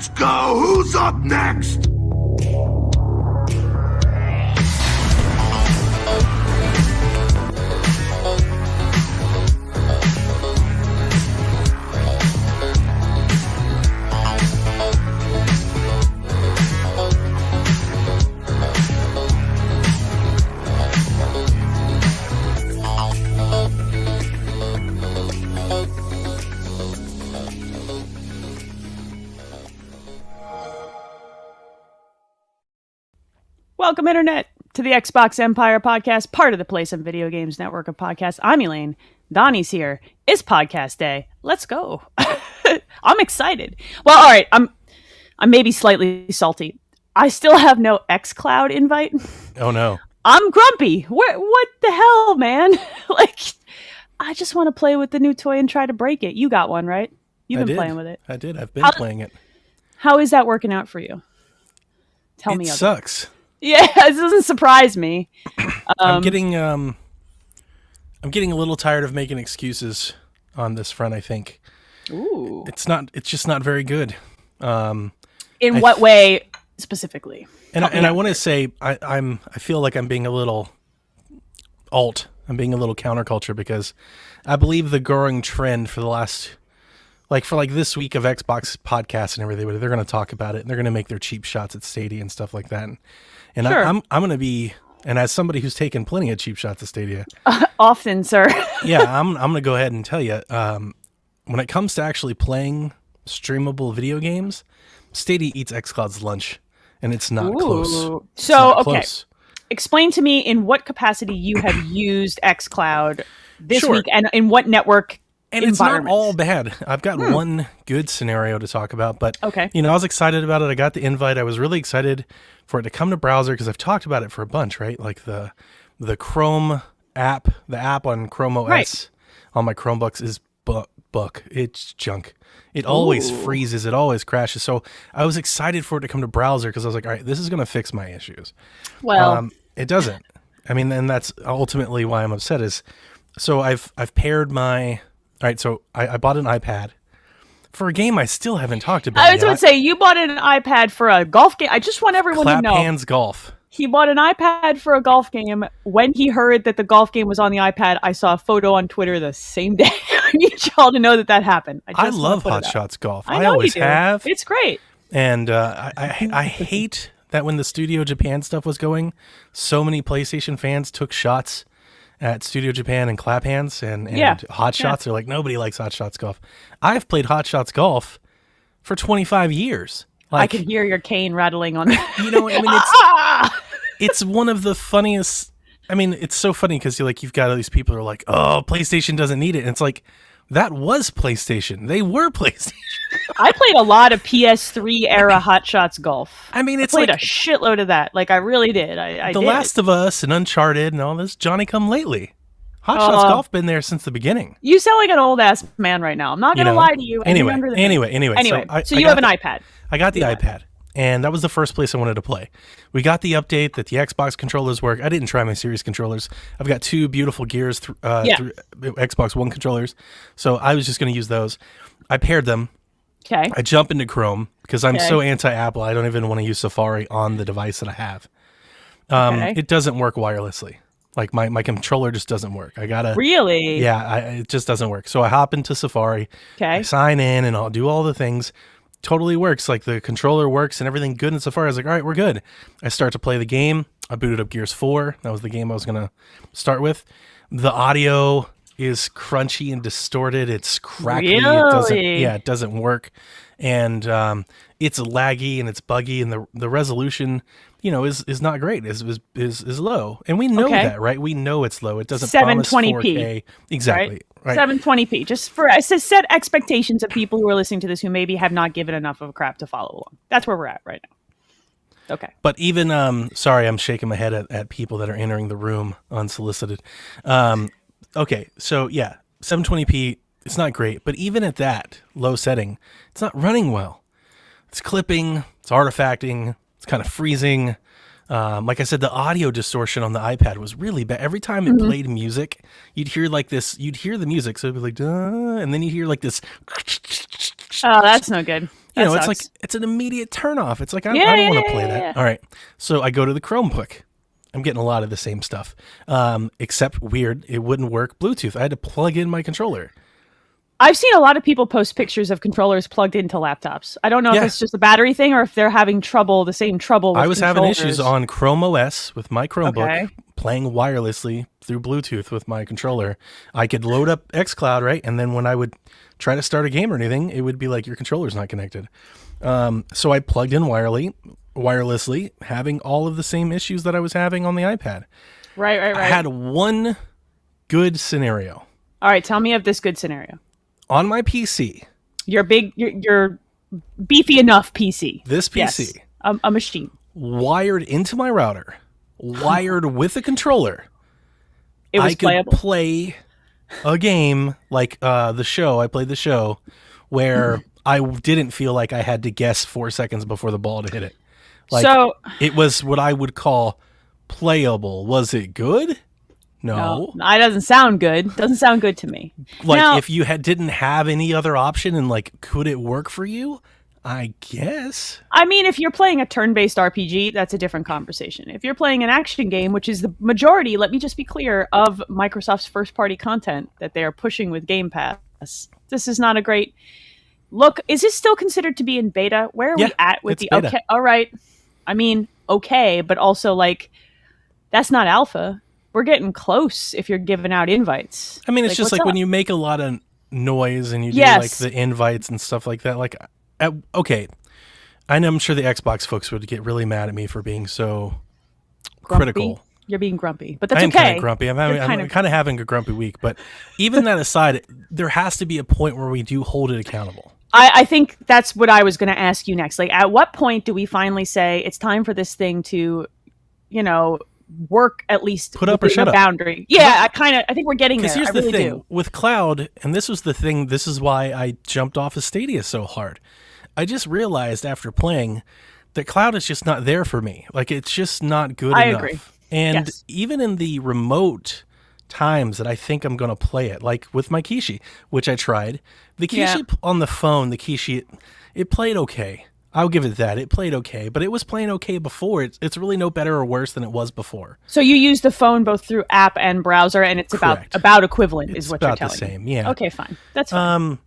Let's go! Who's up next? Welcome, Internet, to the Xbox Empire podcast, part of the Play Some Video Games network of podcasts. I'm Elaine. Donnie's here. It's podcast day. Let's go. I'm excited. Well, all right. I'm maybe slightly salty. I still have no xCloud invite. Oh, no. I'm grumpy. What the hell, man? I just want to play with the new toy and try to break it. You got one, right? You've been playing with it. I did. I've been playing it. How is that working out for you? Tell me. It sucks. Yeah, it doesn't surprise me. I'm getting a little tired of making excuses on this front, I think. Ooh. It's just not very good. In what way specifically? And I want to say I feel like I'm being a little alt. I'm being a little counterculture because I believe the growing trend for the last for this week of Xbox podcasts and everything, they're going to talk about it and they're going to make their cheap shots at Stadia and stuff like that. And sure. I'm going to be, and as somebody who's taken plenty of cheap shots at Stadia, often, sir. yeah, I'm going to go ahead and tell you, when it comes to actually playing streamable video games, Stadia eats xCloud's lunch, and it's not close. So, okay, close. Explain to me in what capacity you have used xCloud this week, and in what network. And it's not all bad. I've got one good scenario to talk about, but I was excited about it. I got the invite. I was really excited for it to come to browser because I've talked about it for a bunch, right? Like the Chrome app, the app on Chrome OS on my Chromebooks is buck. It's junk. It always freezes. It always crashes. So I was excited for it to come to browser because I was like, all right, this is going to fix my issues. Well, it doesn't. I mean, and that's ultimately why I'm upset is, so I've paired my... All right, so I bought an iPad for a game I still haven't talked about. I was going to say, you bought an iPad for a golf game. I just want everyone to know. Clap hands golf. He bought an iPad for a golf game. When he heard that the golf game was on the iPad, I saw a photo on Twitter the same day. I need y'all to know that happened. I love Hot Shots Golf. I always have. It's great. And I hate that when the Studio Japan stuff was going, so many PlayStation fans took shots at Studio Japan and clap hands and Hot Shots. They're like, nobody likes Hot Shots Golf. I've played Hot Shots Golf for 25 years. I can hear your cane rattling on it's one of the funniest. I mean, it's so funny because you've got all these people who are like, oh, PlayStation doesn't need it. And it's like, that was PlayStation. They were PlayStation. I played a lot of PS3 era Hot Shots Golf. I mean, it's I played a shitload of that. I really did. The Last of Us and Uncharted and all this Johnny Come Lately. Hot Shots Golf been there since the beginning. You sound like an old ass man right now. I'm not going to lie to you. Anyway. So you have an iPad. I got the iPad. And that was the first place I wanted to play. We got the update that the Xbox controllers work. I didn't try my Series controllers. I've got two beautiful Gears through Xbox One controllers. So I was just going to use those. I paired them. Okay. I jump into Chrome because I'm so anti-Apple. I don't even want to use Safari on the device that I have. It doesn't work wirelessly. Like my controller just doesn't work. I gotta really. Yeah, it just doesn't work. So I hop into Safari. Okay. I sign in and I'll do all the things. Totally works. Like the controller works and everything good in Safari. I was like, all right, we're good. I start to play the game. I booted up Gears 4. That was the game I was gonna start with. The audio is crunchy and distorted. It's crackly. Really? It doesn't work. And it's laggy and it's buggy and the resolution, is not great. Is low. And we know that, right? We know it's low. It doesn't promise 4K. Exactly. Right. 720p. Just set expectations of people who are listening to this who maybe have not given enough of a crap to follow along. That's where we're at right now. Okay. But even sorry, I'm shaking my head at people that are entering the room unsolicited. Okay, so 720p, it's not great, but even at that low setting, it's not running well. It's clipping, it's artifacting, it's kind of freezing. Like I said, the audio distortion on the iPad was really bad. Every time it played music, you'd hear the music, so it'd be like, duh, and then you hear like this. Oh, that's no good. You know, it's like, it's an immediate turnoff. It's like, I don't want to play that. Yeah. All right. So I go to the Chromebook. I'm getting a lot of the same stuff. Except weird, it wouldn't work Bluetooth. I had to plug in my controller. I've seen a lot of people post pictures of controllers plugged into laptops. I don't know if it's just a battery thing or if they're having the same trouble with I was having issues on Chrome OS with my Chromebook, playing wirelessly through Bluetooth with my controller. I could load up xCloud, right? And then when I would try to start a game or anything, it would be like, your controller's not connected. So I plugged in wirelessly, having all of the same issues that I was having on the iPad. Right. I had one good scenario. All right, tell me of this good scenario. On my PC. Your beefy enough PC. This PC. Yes, a machine. Wired into my router. Wired with a controller. It was playable. I could play a game like the show. I played the show where I didn't feel like I had to guess 4 seconds before the ball to hit it. Like, so it was what I would call playable. Was it good? No. It doesn't sound good. Doesn't sound good to me. Like, now, if you didn't have any other option and like, could it work for you? I guess. I mean, if you're playing a turn-based RPG, that's a different conversation. If you're playing an action game, which is the majority, let me just be clear, of Microsoft's first-party content that they are pushing with Game Pass, this is not a great look. Is this still considered to be in beta? Where are we at with the beta. Okay? All right. I mean, okay, but also like, that's not alpha. We're getting close if you're giving out invites. I mean, it's just like when you make a lot of noise and you do like the invites and stuff like that. Like, okay, I know I'm sure the Xbox folks would get really mad at me for being so critical. You're being grumpy, but that's okay. I'm kind of grumpy. I'm kind of having a grumpy week. But even that aside, there has to be a point where we do hold it accountable. I think that's what I was going to ask you next. Like, at what point do we finally say it's time for this thing to, work at least put up or shut up boundary? Yeah, I think we're getting there. Here's the thing with cloud, and this was the thing. This is why I jumped off of Stadia so hard. I just realized after playing that cloud is just not there for me. Like, it's just not good enough. I agree. And even in the remote times that I think I'm going to play it, like with my Kishi, which I tried, the Kishi on the phone, the Kishi, it played okay. I'll give it that. It played okay, but it was playing okay before. It's really no better or worse than it was before. So you use the phone both through app and browser, and it's about equivalent, is what you're telling me. It's about the same, yeah. Okay, fine. That's fine.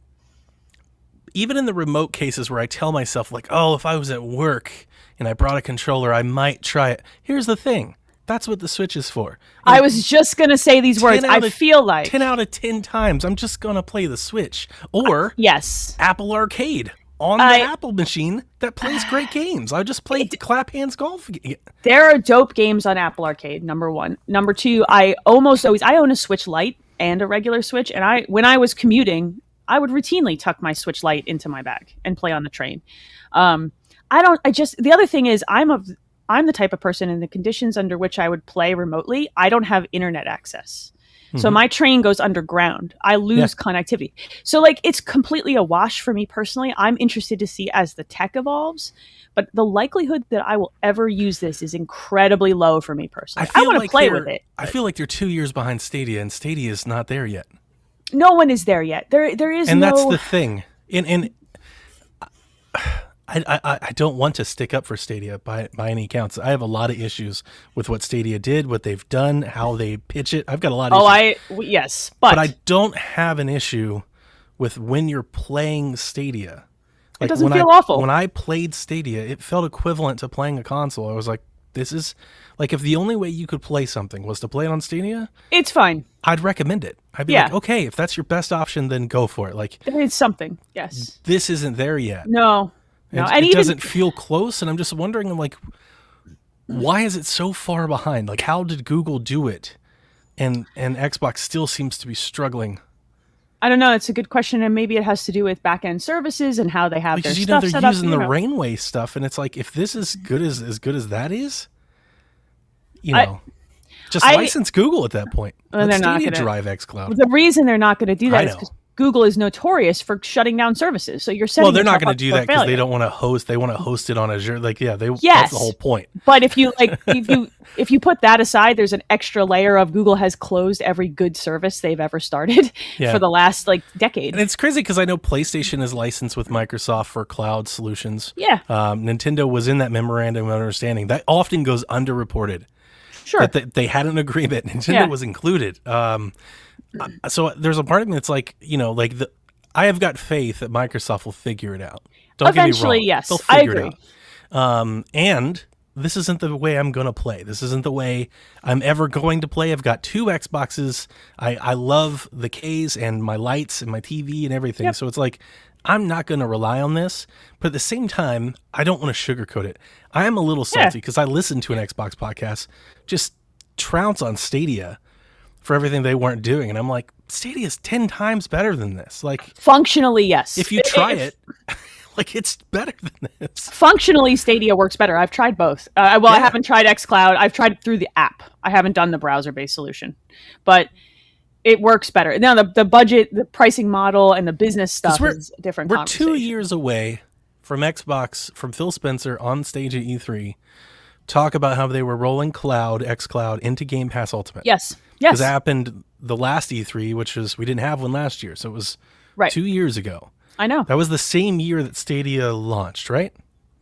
Even in the remote cases where I tell myself, like, oh, if I was at work and I brought a controller, I might try it. Here's the thing. That's what the Switch is for. I was just going to say these words. I feel like 10 out of 10 times, I'm just going to play the Switch. Or Apple Arcade. On the Apple machine that plays great games. I just played Clap Hands Golf. There are dope games on Apple Arcade, number one. Number two, I almost always, I own a Switch Lite and a regular Switch. And when I was commuting, I would routinely tuck my Switch Lite into my bag and play on the train. The other thing is I'm the type of person, in the conditions under which I would play remotely, I don't have internet access. So my train goes underground. I lose connectivity. So like, it's completely a wash for me personally. I'm interested to see as the tech evolves, but the likelihood that I will ever use this is incredibly low for me personally. I want to play with it. I feel like they're 2 years behind Stadia, and Stadia is not there yet. No one is there yet. There is and that's the thing. And I don't want to stick up for Stadia by any accounts. I have a lot of issues with what Stadia did, what they've done, how they pitch it. I've got a lot of issues. But I don't have an issue with when you're playing Stadia. Like, it doesn't feel awful. When I played Stadia, it felt equivalent to playing a console. I was like, this is like, if the only way you could play something was to play it on Stadia, it's fine. I'd recommend it. I'd be like, okay, if that's your best option, then go for it. Like, it's something. Yes. This isn't there yet. No. It doesn't feel close, and I'm just wondering, like, why is it so far behind? Like, how did Google do it, and Xbox still seems to be struggling? I don't know. It's a good question, and maybe it has to do with back-end services and how they have their stuff set up. They're using the Rainway stuff, and it's like, if this is good as that is, just license Google at that point. Let Stadia drive xCloud. The reason they're not going to do that is Google is notorious for shutting down services. So you're setting. Well, they're not going to do that because they don't want to host. They want to host it on Azure. Like, yeah, yes. That's the whole point. But if you if you put that aside, there's an extra layer of Google has closed every good service they've ever started for the last decade. And it's crazy because I know PlayStation is licensed with Microsoft for cloud solutions. Yeah. Nintendo was in that memorandum of understanding. That often goes underreported. Sure. That they had an agreement. Nintendo was included. So there's a part of me that's like, I have got faith that Microsoft will figure it out. Don't get me wrong. Yes, they'll figure I agree. it out. And this isn't the way I'm going to play. This isn't the way I'm ever going to play. I've got 2 Xboxes. I love the case and my lights and my TV and everything. Yep. So it's like, I'm not going to rely on this. But at the same time, I don't want to sugarcoat it. I am a little salty because I listened to an Xbox podcast just trounce on Stadia for everything they weren't doing. And I'm like, Stadia is 10 times better than this. Like, functionally, yes. If you try it, it's better than this. Functionally, Stadia works better. I've tried both. I haven't tried xCloud. I've tried it through the app. I haven't done the browser-based solution. But it works better. Now, the budget, the pricing model, and the business stuff is a different conversation. We're 2 years away from Xbox, from Phil Spencer on stage at E3, talk about how they were rolling xCloud into Game Pass Ultimate. Yes. Because that happened the last E3, which was, we didn't have one last year. So it was 2 years ago. I know. That was the same year that Stadia launched, right?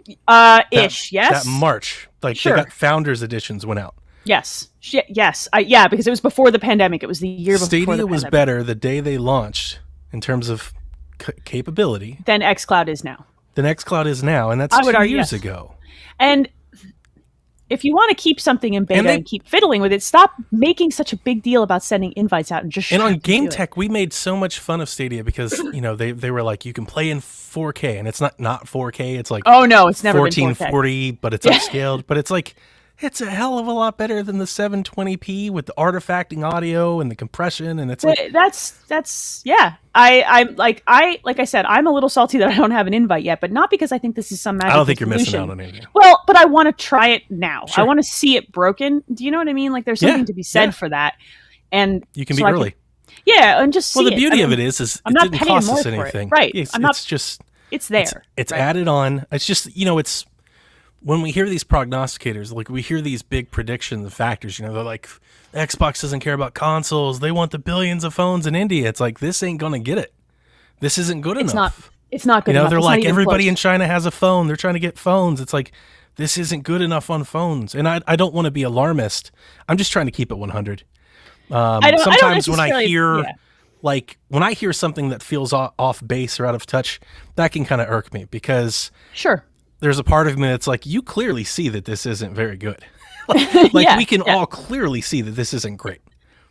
Yes. That March. They got Founders Editions went out. Yes. Yes. Because it was before the pandemic. It was the year before Stadia the pandemic. was better the day they launched in terms of capability. Than xCloud is now. And that's 2 years ago. And if you want to keep something in beta and keep fiddling with it, stop making such a big deal about sending invites out and just. And on Game Tech, we made so much fun of Stadia because they were like, you can play in 4K, and it's not 4K. It's like it's never 1440, but it's upscaled. But it's like, it's a hell of a lot better than the 720p with the artifacting audio and the compression, and it's like that's I'm like I said, I'm a little salty that I don't have an invite yet, but not because I think this is some magic. I don't think solution. You're missing out on anything. Well, but I want to try it now. Sure. I want to see it broken. Do you know what I mean? Like, there's something to be said for that, and you can be early. And just see the beauty of it is it didn't cost us anything, right? It's there. It's added on. It's just it's. When we hear these prognosticators, like we hear these big predictions and factors, they're like, Xbox doesn't care about consoles. They want the billions of phones in India. It's like, this ain't going to get it. This isn't good enough. It's not good enough. They're it's like, everybody in China has a phone. They're trying to get phones. It's like, this isn't good enough on phones. And I don't want to be alarmist. I'm just trying to keep it 100. Sometimes when I hear, when I hear something that feels off base or out of touch, that can kind of irk me because... Sure. There's a part of me that's like, you clearly see that this isn't very good. We can all clearly see that this isn't great.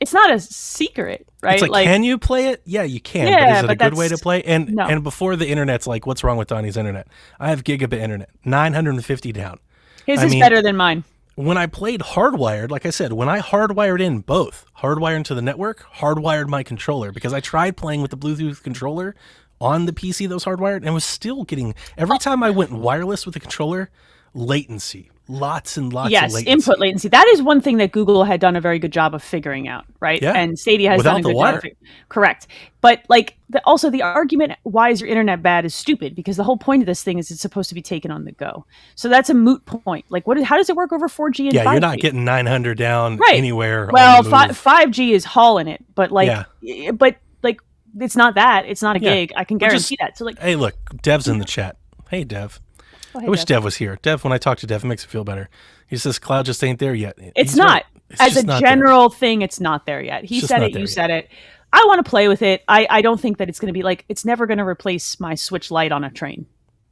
It's not a secret, right? It's like, can you play it? Yeah, you can. But is it a good way to play? And no. And before the internet's like, what's wrong with Donnie's internet? I have gigabit internet, 950 down. His is better than mine. When I played hardwired, like I said, when I hardwired in both, hardwired into the network, hardwired my controller, because I tried playing with the Bluetooth controller on the PC that was hardwired and was still getting, every time I went wireless with the controller, latency, lots and lots of latency. Yes, input latency. That is one thing that Google had done a very good job of figuring out, right? Yeah. And Stadia has done a good job. Correct. But also the argument, why is your internet bad, is stupid, because the whole point of this thing is it's supposed to be taken on the go. So that's a moot point. Like, how does it work over 4G and 5G? Yeah, you're not getting 900 down anywhere. Well, 5G is hauling it, but it's not that. It's not a gig. I can guarantee that. So hey, look, Dev's in the chat. Hey, Dev. I wish Dev was here. Dev, when I talk to Dev, it makes me feel better. He says cloud just ain't there yet. It's not. As a general thing, it's not there yet. He said it. You said it. I want to play with it. I don't think that it's going to be it's never going to replace my Switch Lite on a train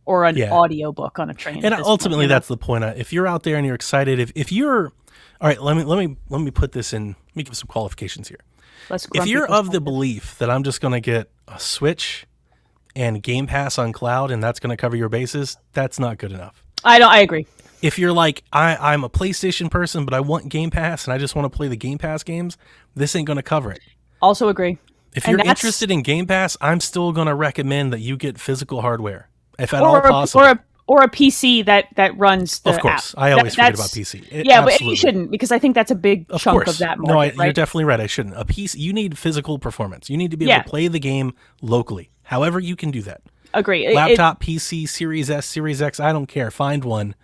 or an audio book on a train. And ultimately, that's the point. If you're out there and you're excited, if you're, all right, let me put this in. Let me give some qualifications here. If you're of the belief that I'm just going to get a Switch and Game Pass on cloud and that's going to cover your bases, that's not good enough. I agree. If you're like, I'm a PlayStation person, but I want Game Pass and I just want to play the Game Pass games, this ain't going to cover it. Also agree. If you're interested in Game Pass, I'm still going to recommend that you get physical hardware, if at all possible. or a PC that runs the Of course, app. I always forget about PC. But you shouldn't, because I think that's a big chunk of that market. No, you're definitely right. I shouldn't. A PC, you need physical performance. You need to be able to play the game locally. However, you can do that. Agree. Laptop, PC, Series S, Series X, I don't care. Find one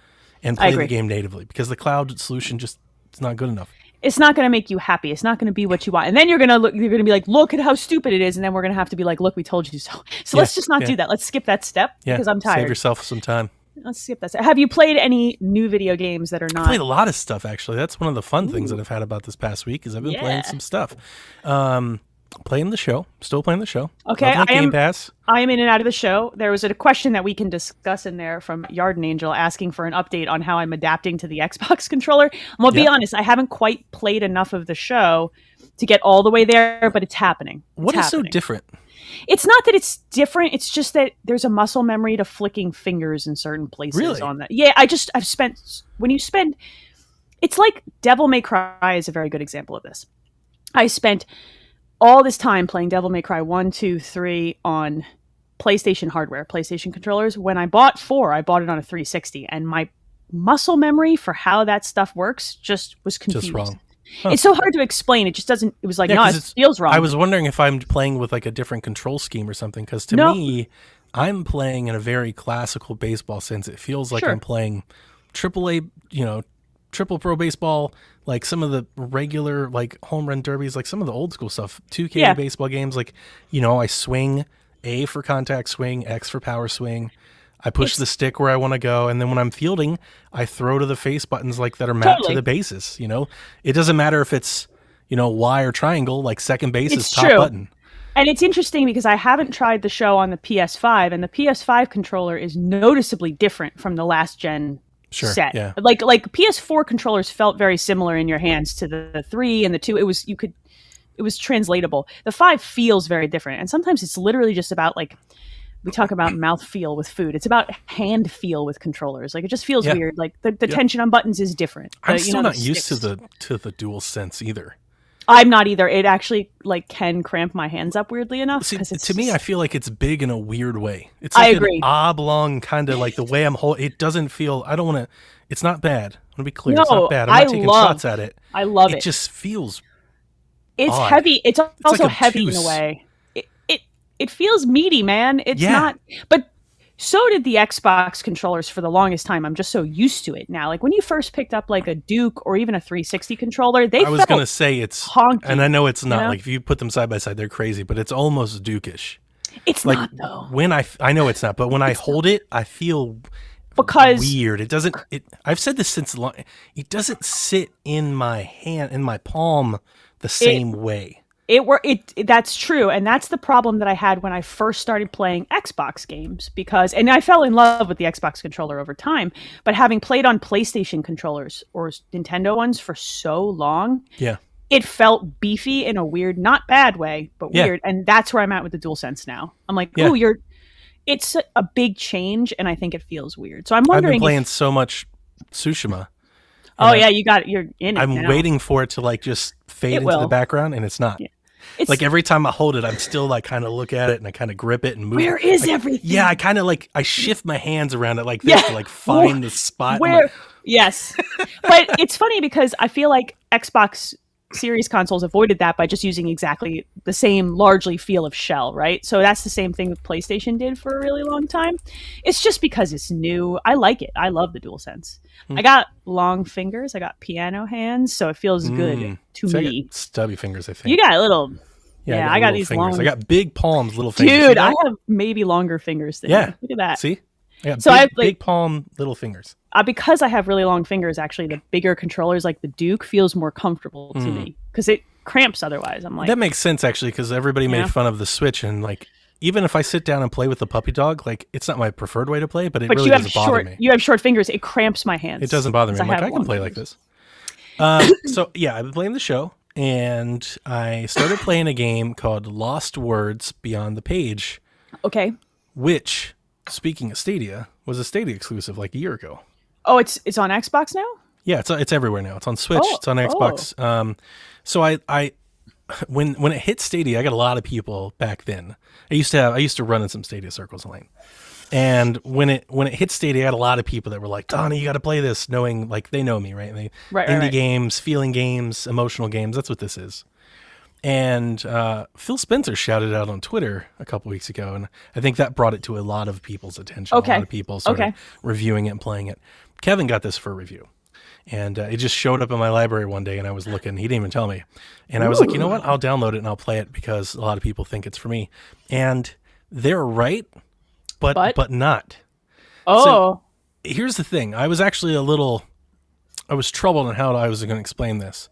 and play the game natively, because the cloud solution just it's not good enough. It's not going to make you happy. It's not going to be what you want. And then you're going to be like, look at how stupid it is. And then we're going to have to be like, look, we told you so. So let's just not do that. Let's skip that step because I'm tired. Save yourself some time. Let's skip that step. Have you played any new video games that are not? I played a lot of stuff, actually. That's one of the fun things that I've had about this past week is I've been playing some stuff. Playing the show. Still playing the show. Okay. Game Pass. I am in and out of the show. There was a question that we can discuss in there from Yarden Angel asking for an update on how I'm adapting to the Xbox controller. I'm going to be honest, I haven't quite played enough of the show to get all the way there, but it's happening. What is so different? It's not that it's different. It's just that there's a muscle memory to flicking fingers in certain places on that. Yeah, it's like Devil May Cry is a very good example of this. I spent all this time playing Devil May Cry 1, 2, 3 on PlayStation hardware, PlayStation controllers. When I bought 4, I bought it on a 360, and my muscle memory for how that stuff works just was confused. Just wrong. Huh. It's so hard to explain. It just doesn't. It was like, no, it feels wrong. I was wondering if I'm playing with like a different control scheme or something, because to me, I'm playing in a very classical baseball sense. It feels like I'm playing AAA, triple pro baseball, like some of the regular like home run derbies, like some of the old school stuff, 2K baseball games. Like, I swing, A for contact swing, X for power swing. I push the stick where I want to go, and then when I'm fielding, I throw to the face buttons like that are mapped to the bases. It doesn't matter if it's Y or triangle. Like second base is top button. And it's interesting because I haven't tried the show on the PS5, and the PS5 controller is noticeably different from the last gen set. Yeah. Like PS4 controllers felt very similar in your hands to the 3 and the 2. It was translatable. The 5 feels very different, and sometimes it's literally just about like. We talk about mouth feel with food. It's about hand feel with controllers. Like it just feels weird. Like the tension on buttons is different. I'm still not used to the dual sense either. I'm not either. It actually like can cramp my hands up weirdly enough. See, to me, I feel like it's big in a weird way. It's like an oblong kind of like the way I'm holding. It doesn't feel. I don't want to. It's not bad. I want to be clear. It's not bad. I'm not taking shots at it. I love it. It just feels. It's odd. heavy. It's also like heavy in a way. It feels meaty, man. It's not, but so did the Xbox controllers for the longest time. I'm just so used to it now. Like when you first picked up like a Duke or even a 360 controller, I was going to say it's honky, and I know it's not like if you put them side by side, they're crazy, but it's almost Duke-ish. It's like, not though. When I know it's not, but when I hold it, I feel weird. It doesn't. I've said this since long. It doesn't sit in my hand, in my palm, the same way. That's true, and that's the problem that I had when I first started playing Xbox games and I fell in love with the Xbox controller over time, but having played on PlayStation controllers or Nintendo ones for so long, it felt beefy in a weird, not bad way, but weird, and that's where I'm at with the DualSense now. I'm like, it's a big change, and I think it feels weird. So I'm wondering. I've been playing so much Tsushima. You're in it. I'm waiting for it to like just fade into the background, and it's not. Yeah. Like every time I hold it, I'm still like kind of look at it and I kind of grip it and move. Where is everything? Yeah, I kind of like I shift my hands around it like this to like find the spot. Where? Yes, but it's funny because I feel like Xbox Series consoles avoided that by just using exactly the same largely feel of shell, right? So that's the same thing that PlayStation did for a really long time. It's just because it's new. I like it. I love the DualSense. I got long fingers. I got piano hands, so it feels good to me. I got stubby fingers, I think. You got little. Yeah, I got these fingers. long. I got big palms, little fingers. Dude, I have maybe longer fingers than you. Look at that. See? I got big palm, little fingers. Because I have really long fingers, actually, the bigger controllers like the Duke feels more comfortable to me because it cramps otherwise. I'm like, that makes sense actually because everybody made fun of the Switch and like even if I sit down and play with the puppy dog, like it's not my preferred way to play, but really doesn't bother me. You have short fingers; it cramps my hands. It doesn't bother me. I'm like I can play like this. So yeah, I've been playing the show and I started playing a game called Lost Words Beyond the Page. Okay. Which, speaking of Stadia, was a Stadia exclusive like a year ago. Oh, it's on Xbox now? Yeah, it's everywhere now. It's on Switch. It's on Xbox. So I when it hit Stadia, I got a lot of people back then. I used to run in some Stadia circles, Elaine, And when it hit Stadia, I had a lot of people that were like, Donnie, you got to play this, knowing like they know me, right? Indie games, feeling games, emotional games. That's what this is. And Phil Spencer shouted out on Twitter a couple weeks ago, and I think that brought it to a lot of people's attention. Okay. A lot of people started reviewing it and playing it. Kevin got this for a review, and it just showed up in my library one day, and I was looking. He didn't even tell me. And I was like, you know what? I'll download it, and I'll play it because a lot of people think it's for me. And they're right, but not. Oh. So here's the thing. I was actually I was troubled on how I was going to explain this.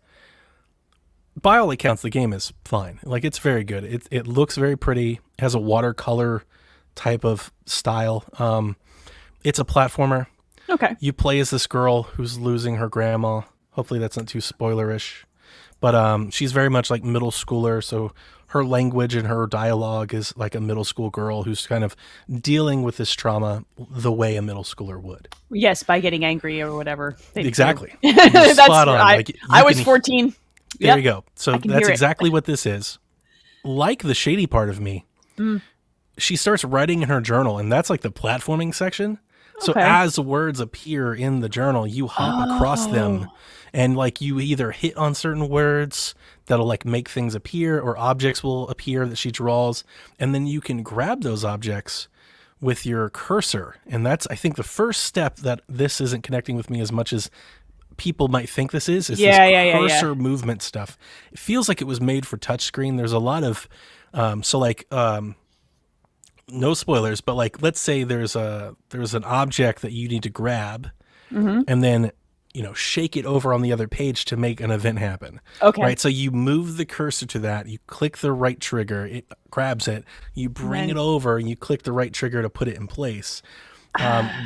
By all accounts, the game is fine. Like, it's very good. It looks very pretty. Has a watercolor type of style. It's a platformer. Okay. You play as this girl who's losing her grandma. Hopefully that's not too spoilerish. But she's very much like middle schooler, so her language and her dialogue is like a middle school girl who's kind of dealing with this trauma the way a middle schooler would. Yes, by getting angry or whatever. Exactly. That's spot on. I was 14. There you go. So that's exactly what this is. Like the shady part of me, she starts writing in her journal, and that's like the platforming section. So as words appear in the journal, you hop across them, and like you either hit on certain words that'll like make things appear, or objects will appear that she draws, and then you can grab those objects with your cursor. And that's, I think, the first step that this isn't connecting with me as much as people might think this is this cursor movement stuff. It feels like it was made for touchscreen. There's a lot of no spoilers, but like, let's say there's an object that you need to grab, and then shake it over on the other page to make an event happen. Okay. Right. So you move the cursor to that, you click the right trigger, it grabs it, you bring it over, and you click the right trigger to put it in place.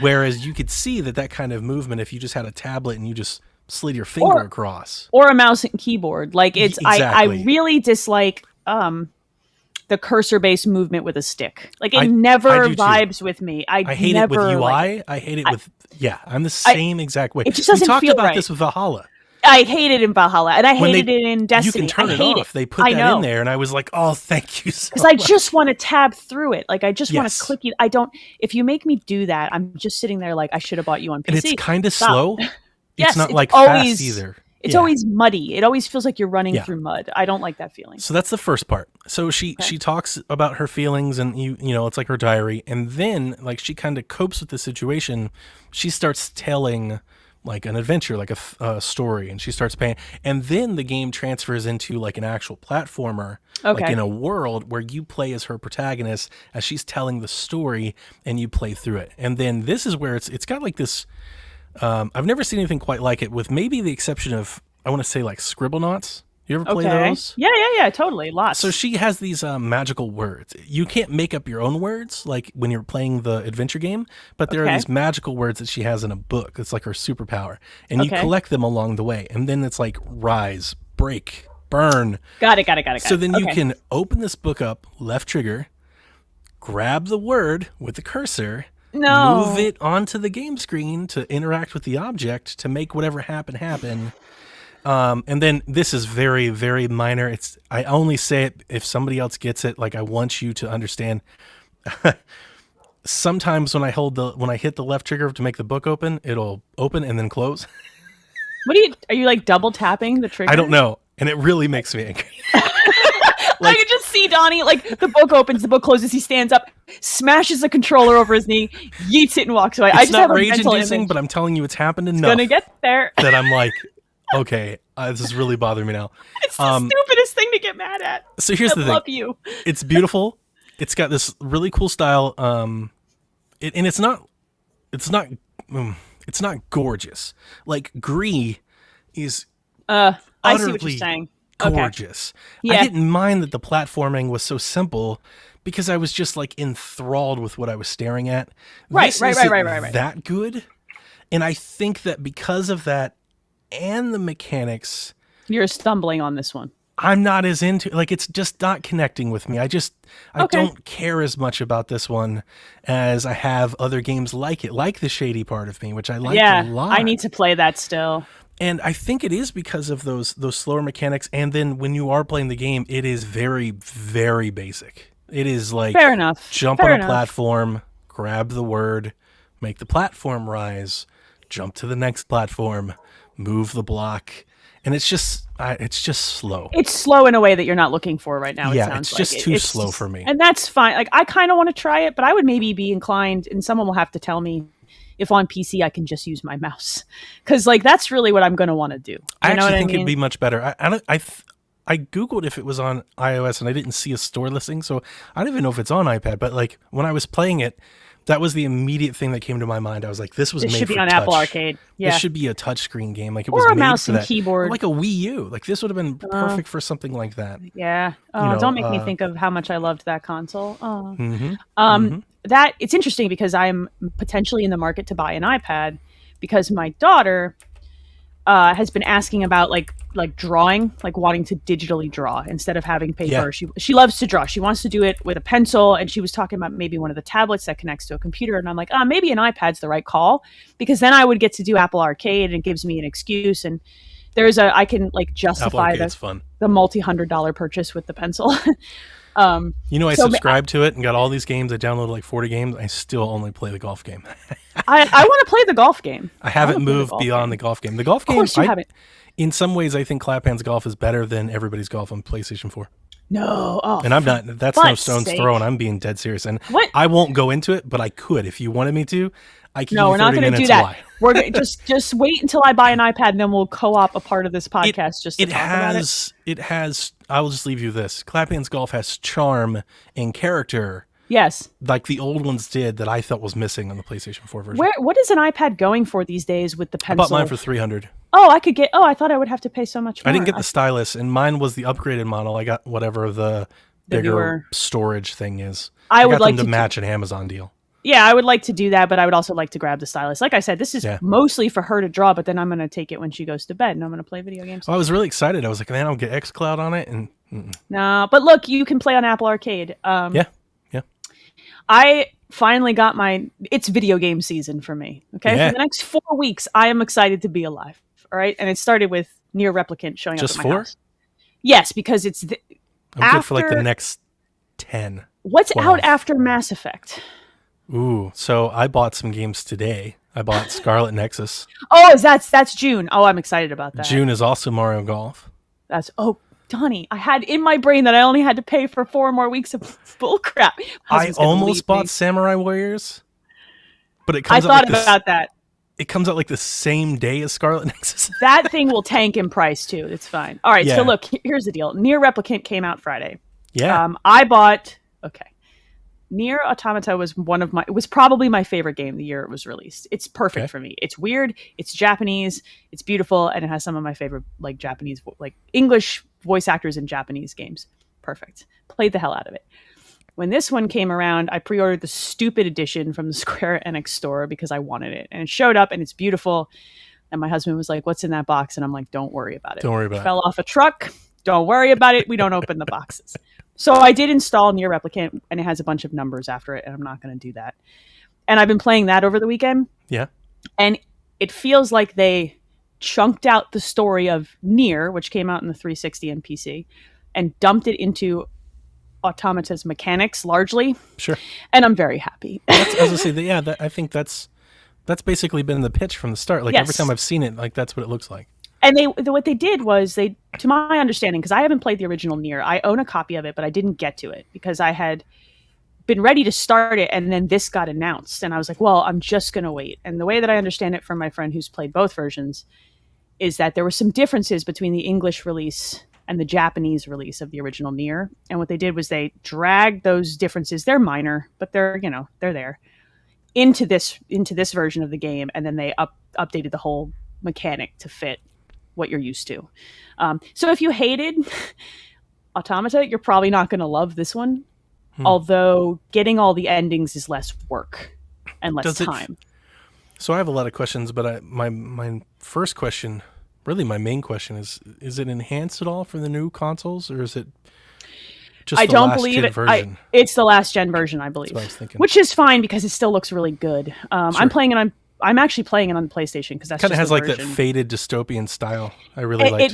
Whereas you could see that kind of movement, if you just had a tablet and you just slid your finger across, or a mouse and keyboard, like it's, exactly. I really dislike the cursor-based movement with a stick. Like it never vibes with me. I hate it with UI. I hate it with I'm the same exact way. It just doesn't feel right. We talked about this with Valhalla. I hate it in Valhalla, and I hated it in Destiny. You can turn it off. They put that in there, and I was like, "Oh, thank you so much." Because I just want to tab through it. Like I just want to click it. I don't. If you make me do that, I'm just sitting there like I should have bought you on PC. And it's kind of slow. Yes, it's not like fast either. It's always muddy. It always feels like you're running through mud. I don't like that feeling. So that's the first part. So she talks about her feelings, and you know it's like her diary, and then like she kind of copes with the situation. She starts telling like an adventure, like a story, and she starts paying, and then the game transfers into like an actual platformer, like in a world where you play as her protagonist as she's telling the story, and you play through it. And then this is where it's got like this. I've never seen anything quite like it, with maybe the exception of, I want to say, like Scribblenauts. You ever play those? Yeah, totally. Lots. So she has these magical words. You can't make up your own words, like when you're playing the adventure game, but there are these magical words that she has in a book. It's like her superpower. And you collect them along the way. And then it's like rise, break, burn. Got it. So then you can open this book up, left trigger, grab the word with the cursor, move it onto the game screen to interact with the object to make whatever happen. And then this is very, very minor. I only say it if somebody else gets it. Like, I want you to understand. Sometimes when I hit the left trigger to make the book open, it'll open and then close. Are you like double tapping the trigger? I don't know. And it really makes me angry. I can just see Donnie, like the book opens, the book closes, he stands up, smashes the controller over his knee, yeets it and walks away. It's not rage-inducing, but I'm telling you, it's happened enough. It's gonna get there. That I'm like, okay, this is really bothering me now. It's the stupidest thing to get mad at. So here's the thing. I love you. It's beautiful. It's got this really cool style. And it's not gorgeous. Like, Gree is I see what you're saying. Gorgeous. Okay. Yeah. I didn't mind that the platforming was so simple because I was just like enthralled with what I was staring at. Right. That good. And I think that because of that and the mechanics, you're stumbling on this one. I'm not as into, like, it's just not connecting with me. I don't care as much about this one as I have other games like it, like the shady part of me, which I like a lot. I need to play that still. And I think it is because of those slower mechanics. And then when you are playing the game, it is very, very basic. It is like fair enough. Jump on a platform, grab the word, make the platform rise, jump to the next platform, move the block. And it's just slow. It's slow in a way that you're not looking for right now. Yeah, it's just too slow for me. And that's fine. Like, I kind of want to try it, but I would maybe be inclined, and someone will have to tell me if on PC I can just use my mouse. Because, like, that's really what I'm going to want to do. I actually think it'd be much better. I Googled if it was on iOS, and I didn't see a store listing, so I don't even know if it's on iPad. But, like, when I was playing it, that was the immediate thing that came to my mind. I was like, this was made for touch. This should be on Apple Arcade. Yeah. This should be a touchscreen game. Like, it or was a made mouse for and that. keyboard. Or like a Wii U. Like, this would have been perfect for something like that. Yeah. Oh, don't make me think of how much I loved that console. Oh. That it's interesting because I'm potentially in the market to buy an iPad because my daughter has been asking about like drawing, like wanting to digitally draw instead of having paper. Yeah. She loves to draw. She wants to do it with a pencil, and she was talking about maybe one of the tablets that connects to a computer. And I'm like, maybe an iPad's the right call because then I would get to do Apple Arcade and it gives me an excuse. And I can like justify the multi-$100 purchase with the pencil. I subscribed to it and got all these games. I downloaded like 40 games. I still only play the golf game. I want to play the golf game. I haven't moved beyond the golf game. The golf game, of course you haven't. In some ways, I think Claphan's Golf is better than Everybody's Golf on PlayStation 4. No. And I'm not, that's no stone's thrown. I'm being dead serious. And I won't go into it, but I could. If you wanted me to, I can. No, we're not going to do that. Why. We're just wait until I buy an iPad and then we'll co-op a part of this podcast to talk about it. It has, I will just leave you this. Claphan's Golf has charm and character. Yes. Like the old ones did that I thought was missing on the PlayStation 4 version. What is an iPad going for these days with the pencil? I bought mine for $300. Oh, I thought I would have to pay so much more. I didn't get the stylus, and mine was the upgraded model. I got whatever the bigger storage thing is. I would got them to match an Amazon deal. Yeah, I would like to do that, but I would also like to grab the stylus. Like I said, this is mostly for her to draw, but then I'm going to take it when she goes to bed, and I'm going to play video games. Well, I was really excited. I was like, man, I'll get xCloud on it. And no, but look, you can play on Apple Arcade. Yeah. I finally got it's video game season for me. Okay. For the next 4 weeks, I am excited to be alive. All right. And it started with Nier Replicant showing up at my house. Yes, because it's I'm good for like the next 10. What's 12. Out after Mass Effect? Ooh, so I bought some games today. I bought Scarlet Nexus. Oh, that's June. Oh, I'm excited about that. June is also Mario Golf. Donnie, I had in my brain that I only had to pay for 4 more weeks of bullcrap. I almost bought Samurai Warriors, but it comes about that. It comes out like the same day as Scarlet Nexus. That thing will tank in price too. It's fine. All right, so look, here's the deal. Nier Replicant came out Friday. Yeah. I bought Nier Automata was probably my favorite game the year it was released. It's perfect for me. It's weird, it's Japanese, it's beautiful, and it has some of my favorite like Japanese English voice actors in Japanese games. Perfect. Played the hell out of it. When this one came around, I pre-ordered the stupid edition from the Square Enix store because I wanted it. And it showed up and it's beautiful. And my husband was like, "What's in that box?" And I'm like, "Don't worry about it. Don't worry about it. Fell off a truck. Don't worry about it. We don't open the boxes." So I did install Nier Replicant, and it has a bunch of numbers after it, and I'm not going to do that. And I've been playing that over the weekend. Yeah. And it feels like they chunked out the story of Nier, which came out in the 360 and PC, and dumped it into Automata's mechanics largely. Sure. And I'm very happy. As I say, I think that's basically been the pitch from the start. Like every time I've seen it, like that's what it looks like. And what they did was to my understanding, because I haven't played the original Nier, I own a copy of it, but I didn't get to it because I had been ready to start it, and then this got announced, and I was like, well, I'm just going to wait. And the way that I understand it from my friend who's played both versions is that there were some differences between the English release and the Japanese release of the original Nier. And what they did was they dragged those differences. They're minor, but they're there into this version of the game, and then they updated the whole mechanic to fit what you're used to. So if you hated Automata, you're probably not going to love this one. Although getting all the endings is less work and less time. So I have a lot of questions, but my first question, really my main question is it enhanced at all for the new consoles, or is it just the last gen version? It's the last gen version, I believe. That's what I was thinking. Which is fine because it still looks really good. Sure. I'm actually playing it on the PlayStation because that's kind of has like that faded dystopian style. I really like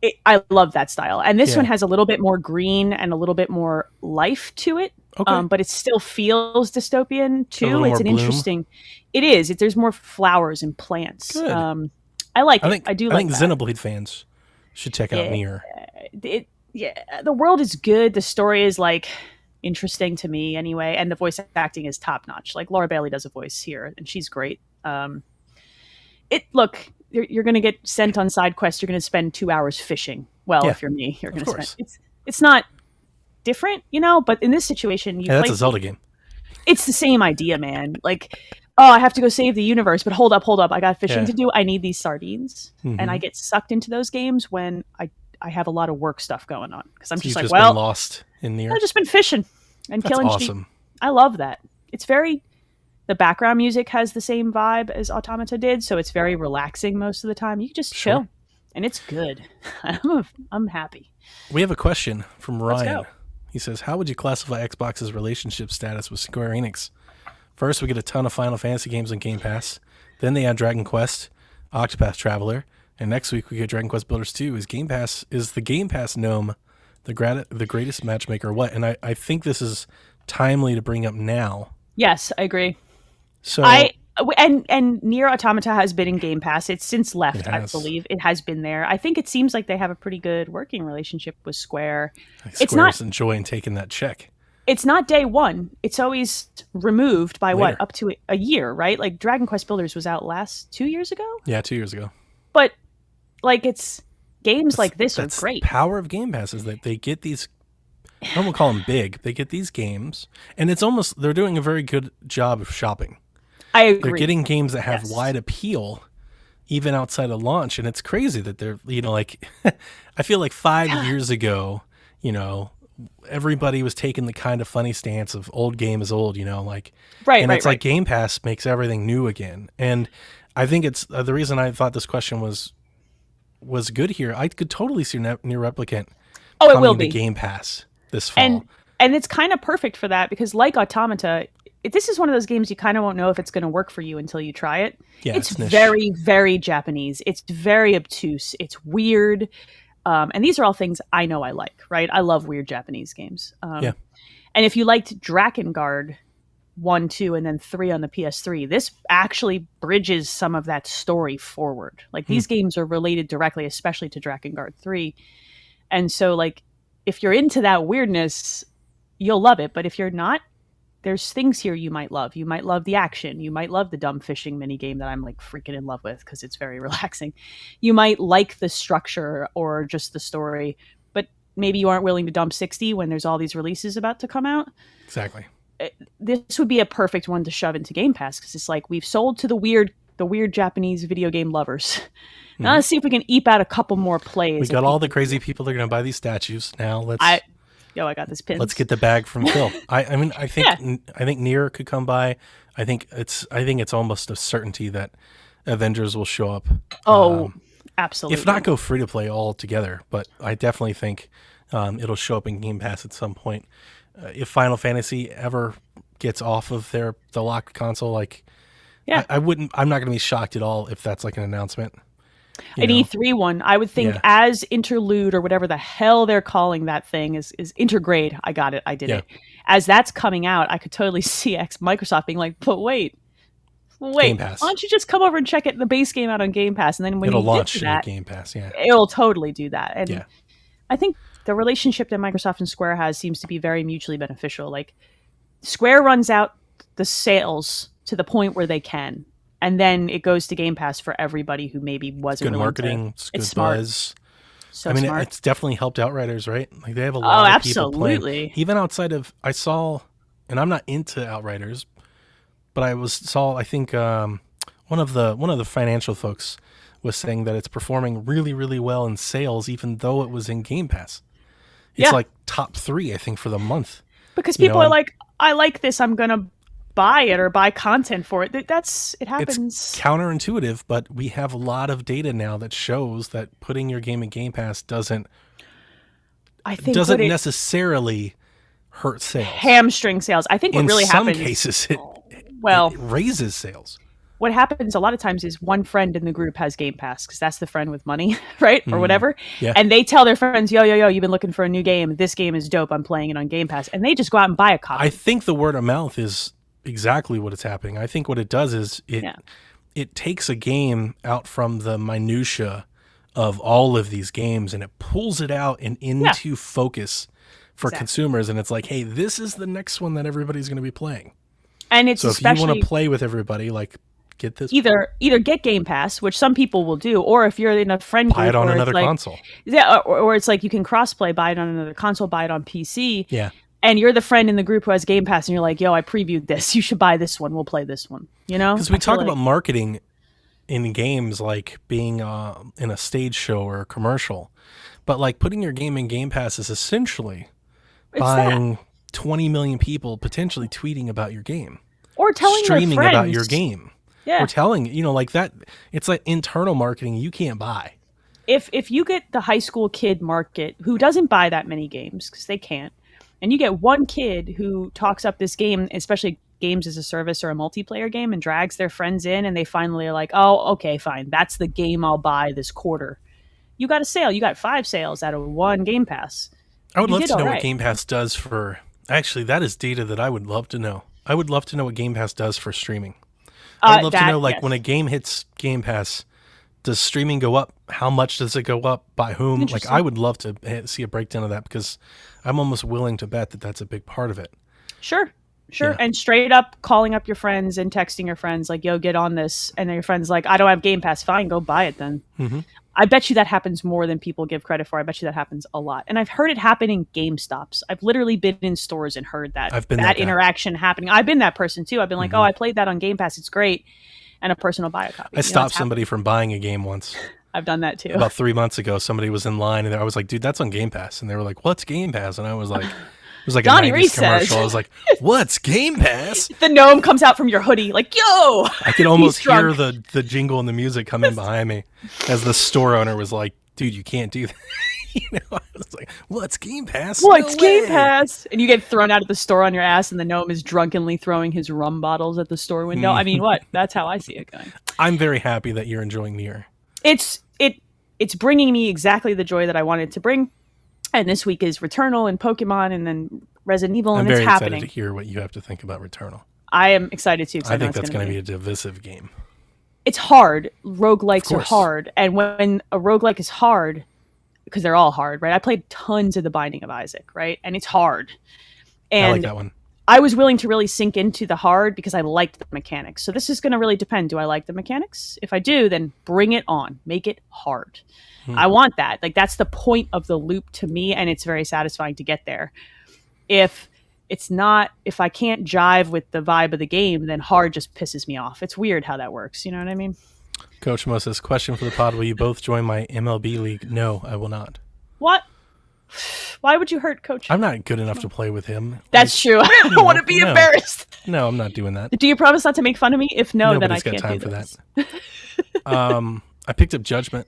it. I love that style, and this one has a little bit more green and a little bit more life to it. Okay. But it still feels dystopian too. It's an bloom. interesting. It is. There's more flowers and plants. Good. I like it. I do like think that. Xenoblade fans should check out Nier. The world is good. The story is like interesting to me anyway, and the voice acting is top notch. Like Laura Bailey does a voice here, and she's great. Look, you're going to get sent on side quests. You're going to spend 2 hours fishing. Well, if you're me, you're going to spend. It's not different, but in this situation, that's a Zelda game. It's the same idea, man. Like, oh, I have to go save the universe, but hold up, I got fishing to do. I need these sardines, and I get sucked into those games when I have a lot of work stuff going on because I'm just been lost in Nier. I've just been fishing and killing awesome. sheep. I love that. It's very. The background music has the same vibe as Automata did, so it's very relaxing most of the time. You can just chill, and it's good. I'm happy. We have a question from Ryan. He says, how would you classify Xbox's relationship status with Square Enix? First, we get a ton of Final Fantasy games on Game Pass. Then they add Dragon Quest, Octopath Traveler, and next week we get Dragon Quest Builders 2. Is the Game Pass gnome the greatest matchmaker or what? And I think this is timely to bring up now. Yes, I agree. So and Nier Automata has been in Game Pass. It's since left, I believe. It has been there. I think it seems like they have a pretty good working relationship with Square. Square's enjoying taking that check. It's not day one. It's always removed by later. Up to a year, right? Like Dragon Quest Builders was out 2 years ago? Yeah, 2 years ago. But like it's games like this are great. The power of Game Pass is that they get these, I don't want to call them big, they get these games, and it's almost, they're doing a very good job of shopping. I agree. They're getting games that have wide appeal, even outside of launch, and it's crazy that they're, I feel like 5 years ago, everybody was taking the kind of funny stance of old game is old, like Game Pass makes everything new again. And I think it's the reason I thought this question was good here. I could totally see Nier Replicant coming to Game Pass this fall. And it's kind of perfect for that because like Automata, this is one of those games you kind of won't know if it's going to work for you until you try it. Yeah, it's very, very Japanese. It's very obtuse. It's weird. And these are all things I know I like, right? I love weird Japanese games. And if you liked Drakengard 1, 2, and then 3 on the PS3, this actually bridges some of that story forward. Like these games are related directly, especially to Drakengard 3. And so like, if you're into that weirdness, you'll love it. But if you're not, there's things here you might love. You might love the action. You might love the dumb fishing mini game that I'm like freaking in love with because it's very relaxing. You might like the structure or just the story, but maybe you aren't willing to dump 60 when there's all these releases about to come out. Exactly. This would be a perfect one to shove into Game Pass because it's like we've sold to the weird Japanese video game lovers. Now let's see if we can eke out a couple more plays. We got all the crazy people that are going to buy these statues. Now I got this pin. Let's get the bag from Phil. I think Nier could come by. I think it's almost a certainty that Avengers will show up. Oh, absolutely. If not go free to play altogether, but I definitely think it'll show up in Game Pass at some point. If Final Fantasy ever gets off of the locked console, I'm not going to be shocked at all if that's like an announcement. An E3 one, I would think as interlude or whatever the hell they're calling that thing is intergrade. I got it. I did it. As that's coming out, I could totally see Microsoft being like, but wait, Game Pass. Why don't you just come over and check the base game out on Game Pass, and then when it'll you launch get to that, Game Pass. Yeah, it'll totally do that. And I think the relationship that Microsoft and Square has seems to be very mutually beneficial. Like Square runs out the sales to the point where they can. And then it goes to Game Pass for everybody who maybe wasn't. Good marketing, it's good buzz. So smart. It's definitely helped Outriders, right? Like they have a lot of people playing. Even outside of, I saw, and I'm not into Outriders, but I think one of the financial folks was saying that it's performing really, really well in sales, even though it was in Game Pass. It's like top 3, I think, for the month. Because people are like, I like this, I'm gonna buy it or buy content for it. It happens. It's counterintuitive, but we have a lot of data now that shows that putting your game in Game Pass doesn't necessarily hurt sales. Hamstring sales. I think what really happens. In some cases, it raises sales. what happens a lot of times is one friend in the group has Game Pass because that's the friend with money, right? Or whatever. Yeah. And they tell their friends, yo, you've been looking for a new game. This game is dope. I'm playing it on Game Pass. And they just go out and buy a copy. I think the word of mouth is exactly what it's happening. I think what it does is it takes a game out from the minutia of all of these games and it pulls it out and into focus for consumers. And it's like, hey, this is the next one that everybody's going to be playing. And it's so if you want to play with everybody, like, get this. Either get Game Pass, which some people will do, or if you're in a friend group, buy it on another console. Yeah, or it's like you can crossplay, buy it on another console, buy it on PC. Yeah. And you're the friend in the group who has Game Pass, and you're like, yo, I previewed this. You should buy this one. We'll play this one. You know? Because we talk about marketing in games like being in a stage show or a commercial. But like putting your game in Game Pass is essentially buying 20 million people potentially tweeting about your game. Or telling streaming their friends about your game. Yeah. Or telling, like that. It's like internal marketing you can't buy. If you get the high school kid market who doesn't buy that many games because they can't, and you get one kid who talks up this game, especially games as a service or a multiplayer game, and drags their friends in, and they finally are like, oh, okay, fine. That's the game I'll buy this quarter. You got a sale. You got 5 sales out of 1 Game Pass. I would love to know what Game Pass does for... Actually, that is data that I would love to know. I would love to know what Game Pass does for streaming. I would love to know, like, when a game hits Game Pass, does streaming go up? How much does it go up? By whom? Like, I would love to see a breakdown of that because I'm almost willing to bet that that's a big part of it. Sure. Yeah. And straight up calling up your friends and texting your friends like, yo, get on this. And then your friend's like, I don't have Game Pass. Fine, go buy it then. Mm-hmm. I bet you that happens more than people give credit for. I bet you that happens a lot. And I've heard it happen in GameStops. I've literally been in stores and heard that interaction happening. I've been that person too. I've been like, oh, I played that on Game Pass. It's great. And a person will buy a copy. I stopped somebody from buying a game once. I've done that too. About 3 months ago, somebody was in line and I was like, dude, that's on Game Pass. And they were like, what's Game Pass? And I was like... It was like Donnie a 90s commercial. I was like, what's Game Pass? The gnome comes out from your hoodie like, yo! I could almost hear the jingle and the music coming behind me as the store owner was like, dude, you can't do that. I was like, what's Game Pass? What's Game Pass? And you get thrown out of the store on your ass and the gnome is drunkenly throwing his rum bottles at the store window. I mean, what? That's how I see it going. I'm very happy that you're enjoying Nier. It's bringing me exactly the joy that I wanted to bring. And this week is Returnal and Pokemon and then Resident Evil, and it's happening. I'm very excited to hear what you have to think about Returnal. I am excited too. I think that's going to be a divisive game. It's hard. Roguelikes are hard. And when a roguelike is hard, because they're all hard, right? I played tons of The Binding of Isaac, right? And it's hard. And I like that one. I was willing to really sink into the hard because I liked the mechanics. So this is going to really depend. Do I like the mechanics? If I do, then bring it on. Make it hard. I want that. Like, that's the point of the loop to me, and it's very satisfying to get there. If I can't jive with the vibe of the game, then hard just pisses me off. It's weird how that works. You know what I mean? Coach Moses, question for the pod. Will you both join my MLB league? No, I will not. What? Why would you hurt Coach? I'm not good enough to play with him. That's true. I don't want to be embarrassed. No, I'm not doing that. Do you promise not to make fun of me? If no, nobody's then I can't got time do for that. I picked up Judgment.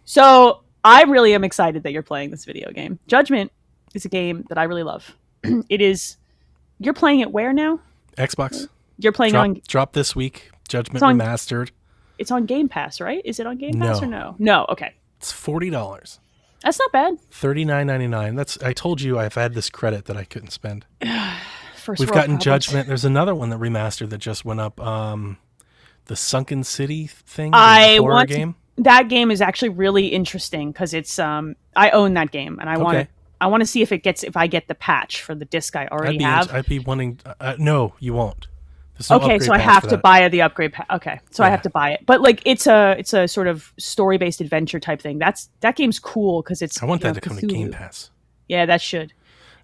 So I really am excited that you're playing this video game. Judgment is a game that I really love. You're playing it where now? Xbox. You're playing Drop this week. Judgment Remastered. It's on Game Pass, right? Is it on Game Pass or no? No, okay. It's $40. That's not bad. $39.99. I told you I've had this credit that I couldn't spend. We've gotten Judgment. There's another one that remastered that just went up. The Sunken City thing. The horror game. That game is actually really interesting because it's I own that game and I want to see if I get the patch for the disc I already have. I'd be wanting. No, you won't. No so I have to buy the upgrade pack. Okay, so I have to buy it. But like it's a sort of story based adventure type thing. That game's cool because it's. I want that to come to Game Pass. Yeah, that should.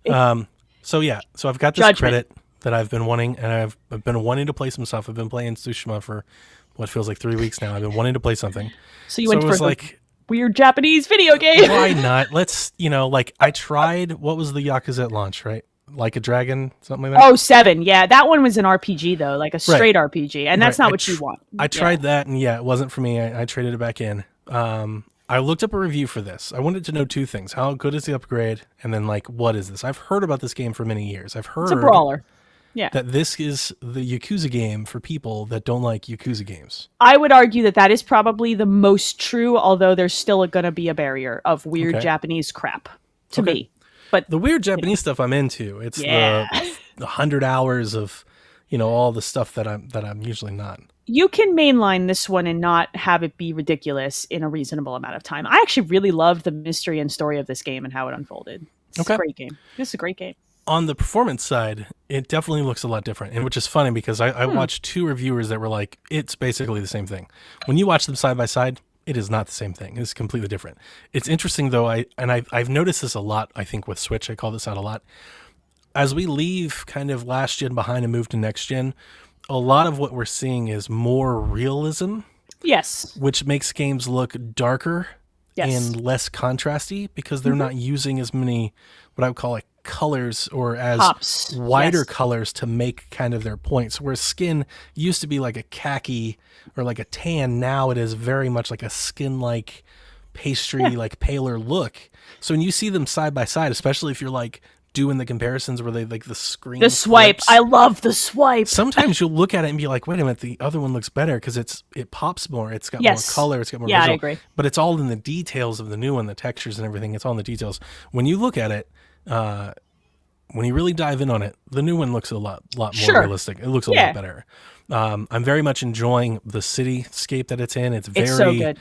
So I've got this credit that I've been wanting, and I've been wanting to play some stuff. I've been playing Tsushima for what feels like 3 weeks now. I've been wanting to play something. So you went for like weird Japanese video game. Why not? Let's, I tried, what was the Yakuza at launch, right? Like a Dragon, something like that? Oh, 7. Yeah, that one was an RPG, though, like a straight RPG. And that's not what you want. I tried that, and it wasn't for me. I traded it back in. I looked up a review for this. I wanted to know 2 things. How good is the upgrade? And then, what is this? I've heard about this game for many years. It's a brawler. that this is the Yakuza game for people that don't like Yakuza games. I would argue that is probably the most true, although there's still going to be a barrier of weird Japanese crap to me. But the weird Japanese stuff I'm into. It's the 100 hours of, all the stuff that I'm usually not. You can mainline this one and not have it be ridiculous in a reasonable amount of time. I actually really loved the mystery and story of this game and how it unfolded. It's a great game. This is a great game. On the performance side, it definitely looks a lot different, and which is funny because I watched 2 reviewers that were like, it's basically the same thing. When you watch them side by side, it is not the same thing. It's completely different. It's interesting though, I've noticed this a lot, I think with Switch, I call this out a lot. As we leave kind of last gen behind and move to next gen, a lot of what we're seeing is more realism. Yes. Which makes games look darker and less contrasty because they're not using as many, what I would call like colors or as pops. Wider colors to make kind of their points. Whereas skin used to be like a khaki or like a tan. Now it is very much like a skin-like pastry, like paler look. So when you see them side by side, especially if you're like doing the comparisons where they like the screen swipe. Flips, I love the swipe. Sometimes you'll look at it and be like, wait a minute, the other one looks better because it pops more. It's got more color. It's got more visual. I agree. But it's all in the details of the new one, the textures and everything. It's all in the details. When you look at it, when you really dive in on it, the new one looks a lot more realistic. It looks a lot better. I'm very much enjoying the cityscape that it's in. It's very so good.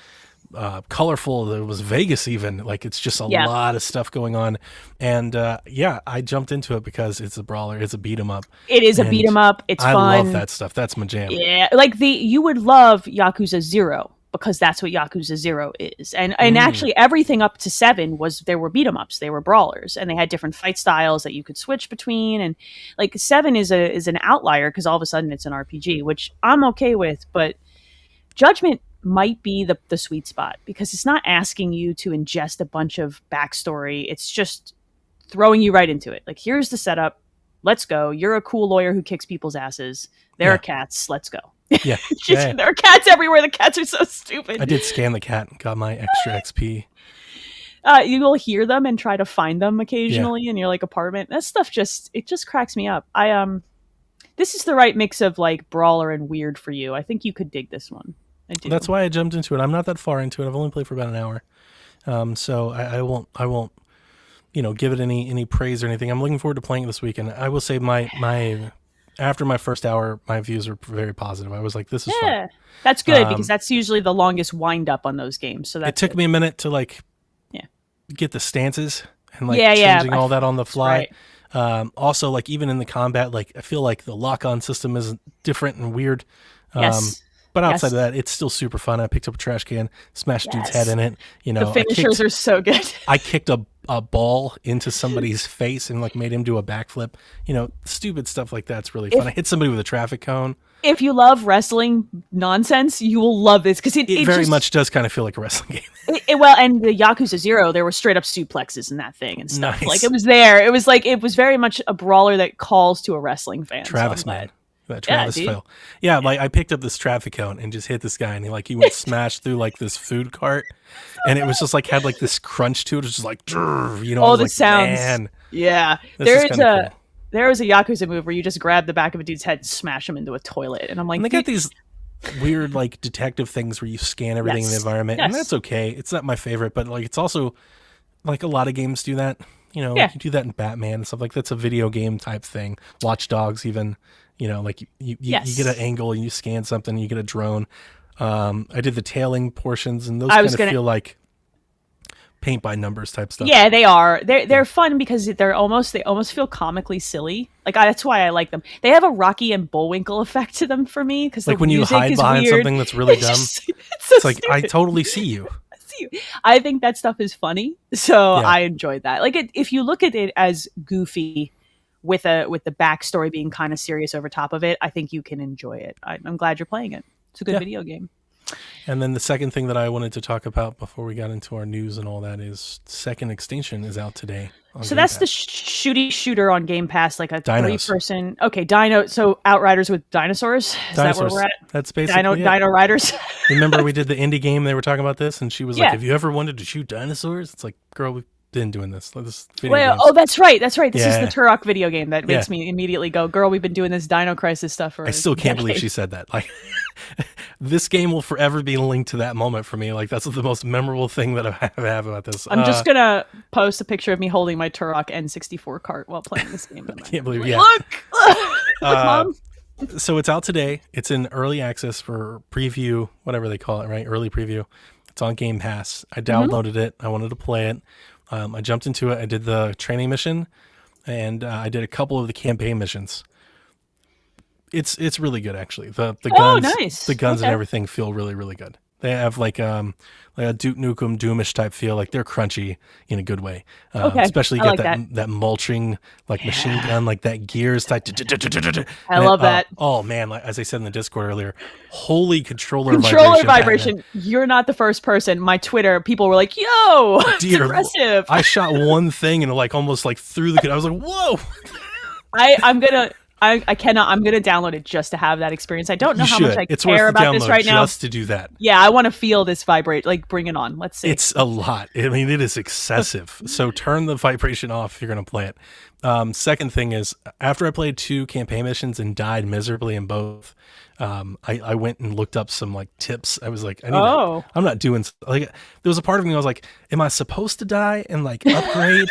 Colorful. There was Vegas even. Like it's just a lot of stuff going on. And I jumped into it because it's a brawler. It's a beat 'em up. It is a beat 'em up. It's fun. I love that stuff. That's my jam. Yeah, like you would love Yakuza 0. Because that's what Yakuza 0 is. And actually everything up to 7 there were beat 'em ups, they were brawlers, and they had different fight styles that you could switch between. And like 7 is an outlier because all of a sudden it's an RPG, which I'm okay with, but Judgment might be the sweet spot because it's not asking you to ingest a bunch of backstory. It's just throwing you right into it. Like, here's the setup. Let's go. You're a cool lawyer who kicks people's asses. There are cats. Let's go. Yeah. There are cats everywhere. The cats are so stupid. I did scan the cat and got my extra XP. You will hear them and try to find them occasionally in your like apartment. That stuff just cracks me up. This is the right mix of like brawler and weird for you. I think you could dig this one. I do. That's why I jumped into it. I'm not that far into it. I've only played for about an hour. So I won't give it any praise or anything. I'm looking forward to playing it this weekend. I will say my after my first hour, my views are very positive. I was like, this is fun. That's good because that's usually the longest wind up on those games. So it took me a minute to get the stances and changing all that on the fly. Right. Also, like even in the combat, like I feel like the lock-on system is different and weird. But outside of that, it's still super fun. I picked up a trash can, smashed dude's head in it. The finishers are so good. I kicked a ball into somebody's face and made him do a backflip. Stupid stuff like that's really fun. I hit somebody with a traffic cone. If you love wrestling nonsense, you will love this because it very much does kind of feel like a wrestling game. And the Yakuza 0, there were straight up suplexes in that thing and stuff. Nice. Like it was there. It was very much a brawler that calls to a wrestling fan. Travis, man. That Travis fell. Yeah, I picked up this traffic cone and just hit this guy, and he went smash through this food cart, and it was just had this crunch to it. It was just all the sounds. Man, yeah, there is a Yakuza move where you just grab the back of a dude's head and smash him into a toilet, and I'm like, and they got these weird detective things where you scan everything in the environment, and that's okay. It's not my favorite, but it's also a lot of games do that. You do that in Batman and stuff that's a video game type thing. Watch Dogs even. You get an angle and you scan something, you get a drone. I did the tailing portions, and those feel like paint by numbers type stuff. Yeah, they are. They're fun because they almost feel comically silly. That's why I like them. They have a Rocky and Bullwinkle effect to them for me because when you hide behind something that's really dumb, it's like I totally see you. I think that stuff is funny, so I enjoyed that. If you look at it as goofy. With the backstory being kind of serious over top of it, I think you can enjoy it. I'm glad you're playing it. It's a good video game. And then the second thing that I wanted to talk about before we got into our news and all that is Second Extinction is out today. So that's the shooter on Game Pass, like a 3-person. Okay, Dino. So Outriders with dinosaurs. Is that where we're at? That's basically Dino Riders. Remember we did the indie game. They were talking about this, and she was like, "Have you ever wanted to shoot dinosaurs?" It's like, girl, we've been doing this. Oh, that's right. This is the Turok video game that makes me immediately go, girl, we've been doing this Dino Crisis stuff for I still can't believe she said that. Like, this game will forever be linked to that moment for me. Like, that's the most memorable thing that I have about this. I'm just going to post a picture of me holding my Turok N64 cart while playing this game. I can't believe it. Look, Mom. So it's out today. It's in early access for preview, whatever they call it, right? Early preview. It's on Game Pass. I downloaded it. I wanted to play it. I jumped into it. I did the training mission, and I did a couple of the campaign missions. It's really good, actually. The guns, nice. The guns and everything feel really, really good. They have like a Duke Nukem Doomish type feel. Like they're crunchy in a good way. Especially you get that mulching like machine gun, like that gears type. I love that. Oh man, like as I said in the Discord earlier, holy controller vibration. You're not the first person. My Twitter people were like, "Yo, it's impressive." I shot one thing and like almost like through the. I was like, "Whoa!" I'm gonna download it just to have that experience. I don't know how much I care about this right now. Just to do that. Yeah, I want to feel this vibrate. Like, bring it on. Let's see. It's a lot. I mean, it is excessive. So turn the vibration off if you're gonna play it. Second thing is, after I played 2 campaign missions and died miserably in both, I went and looked up some like tips. I was like, I'm not doing like. There was a part of me I was like, am I supposed to die and like upgrade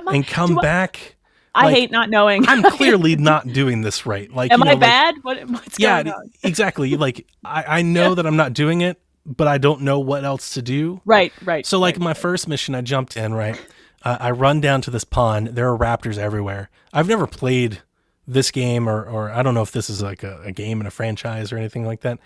and come back? I hate not knowing. I'm clearly not doing this right. Like, am I bad? What's going on? Exactly. Like, I know that I'm not doing it, but I don't know what else to do. Right. So, like, my first mission, I jumped in, right? I run down to this pond. There are raptors everywhere. I've never played this game, or I don't know if this is like a game in a franchise or anything like that.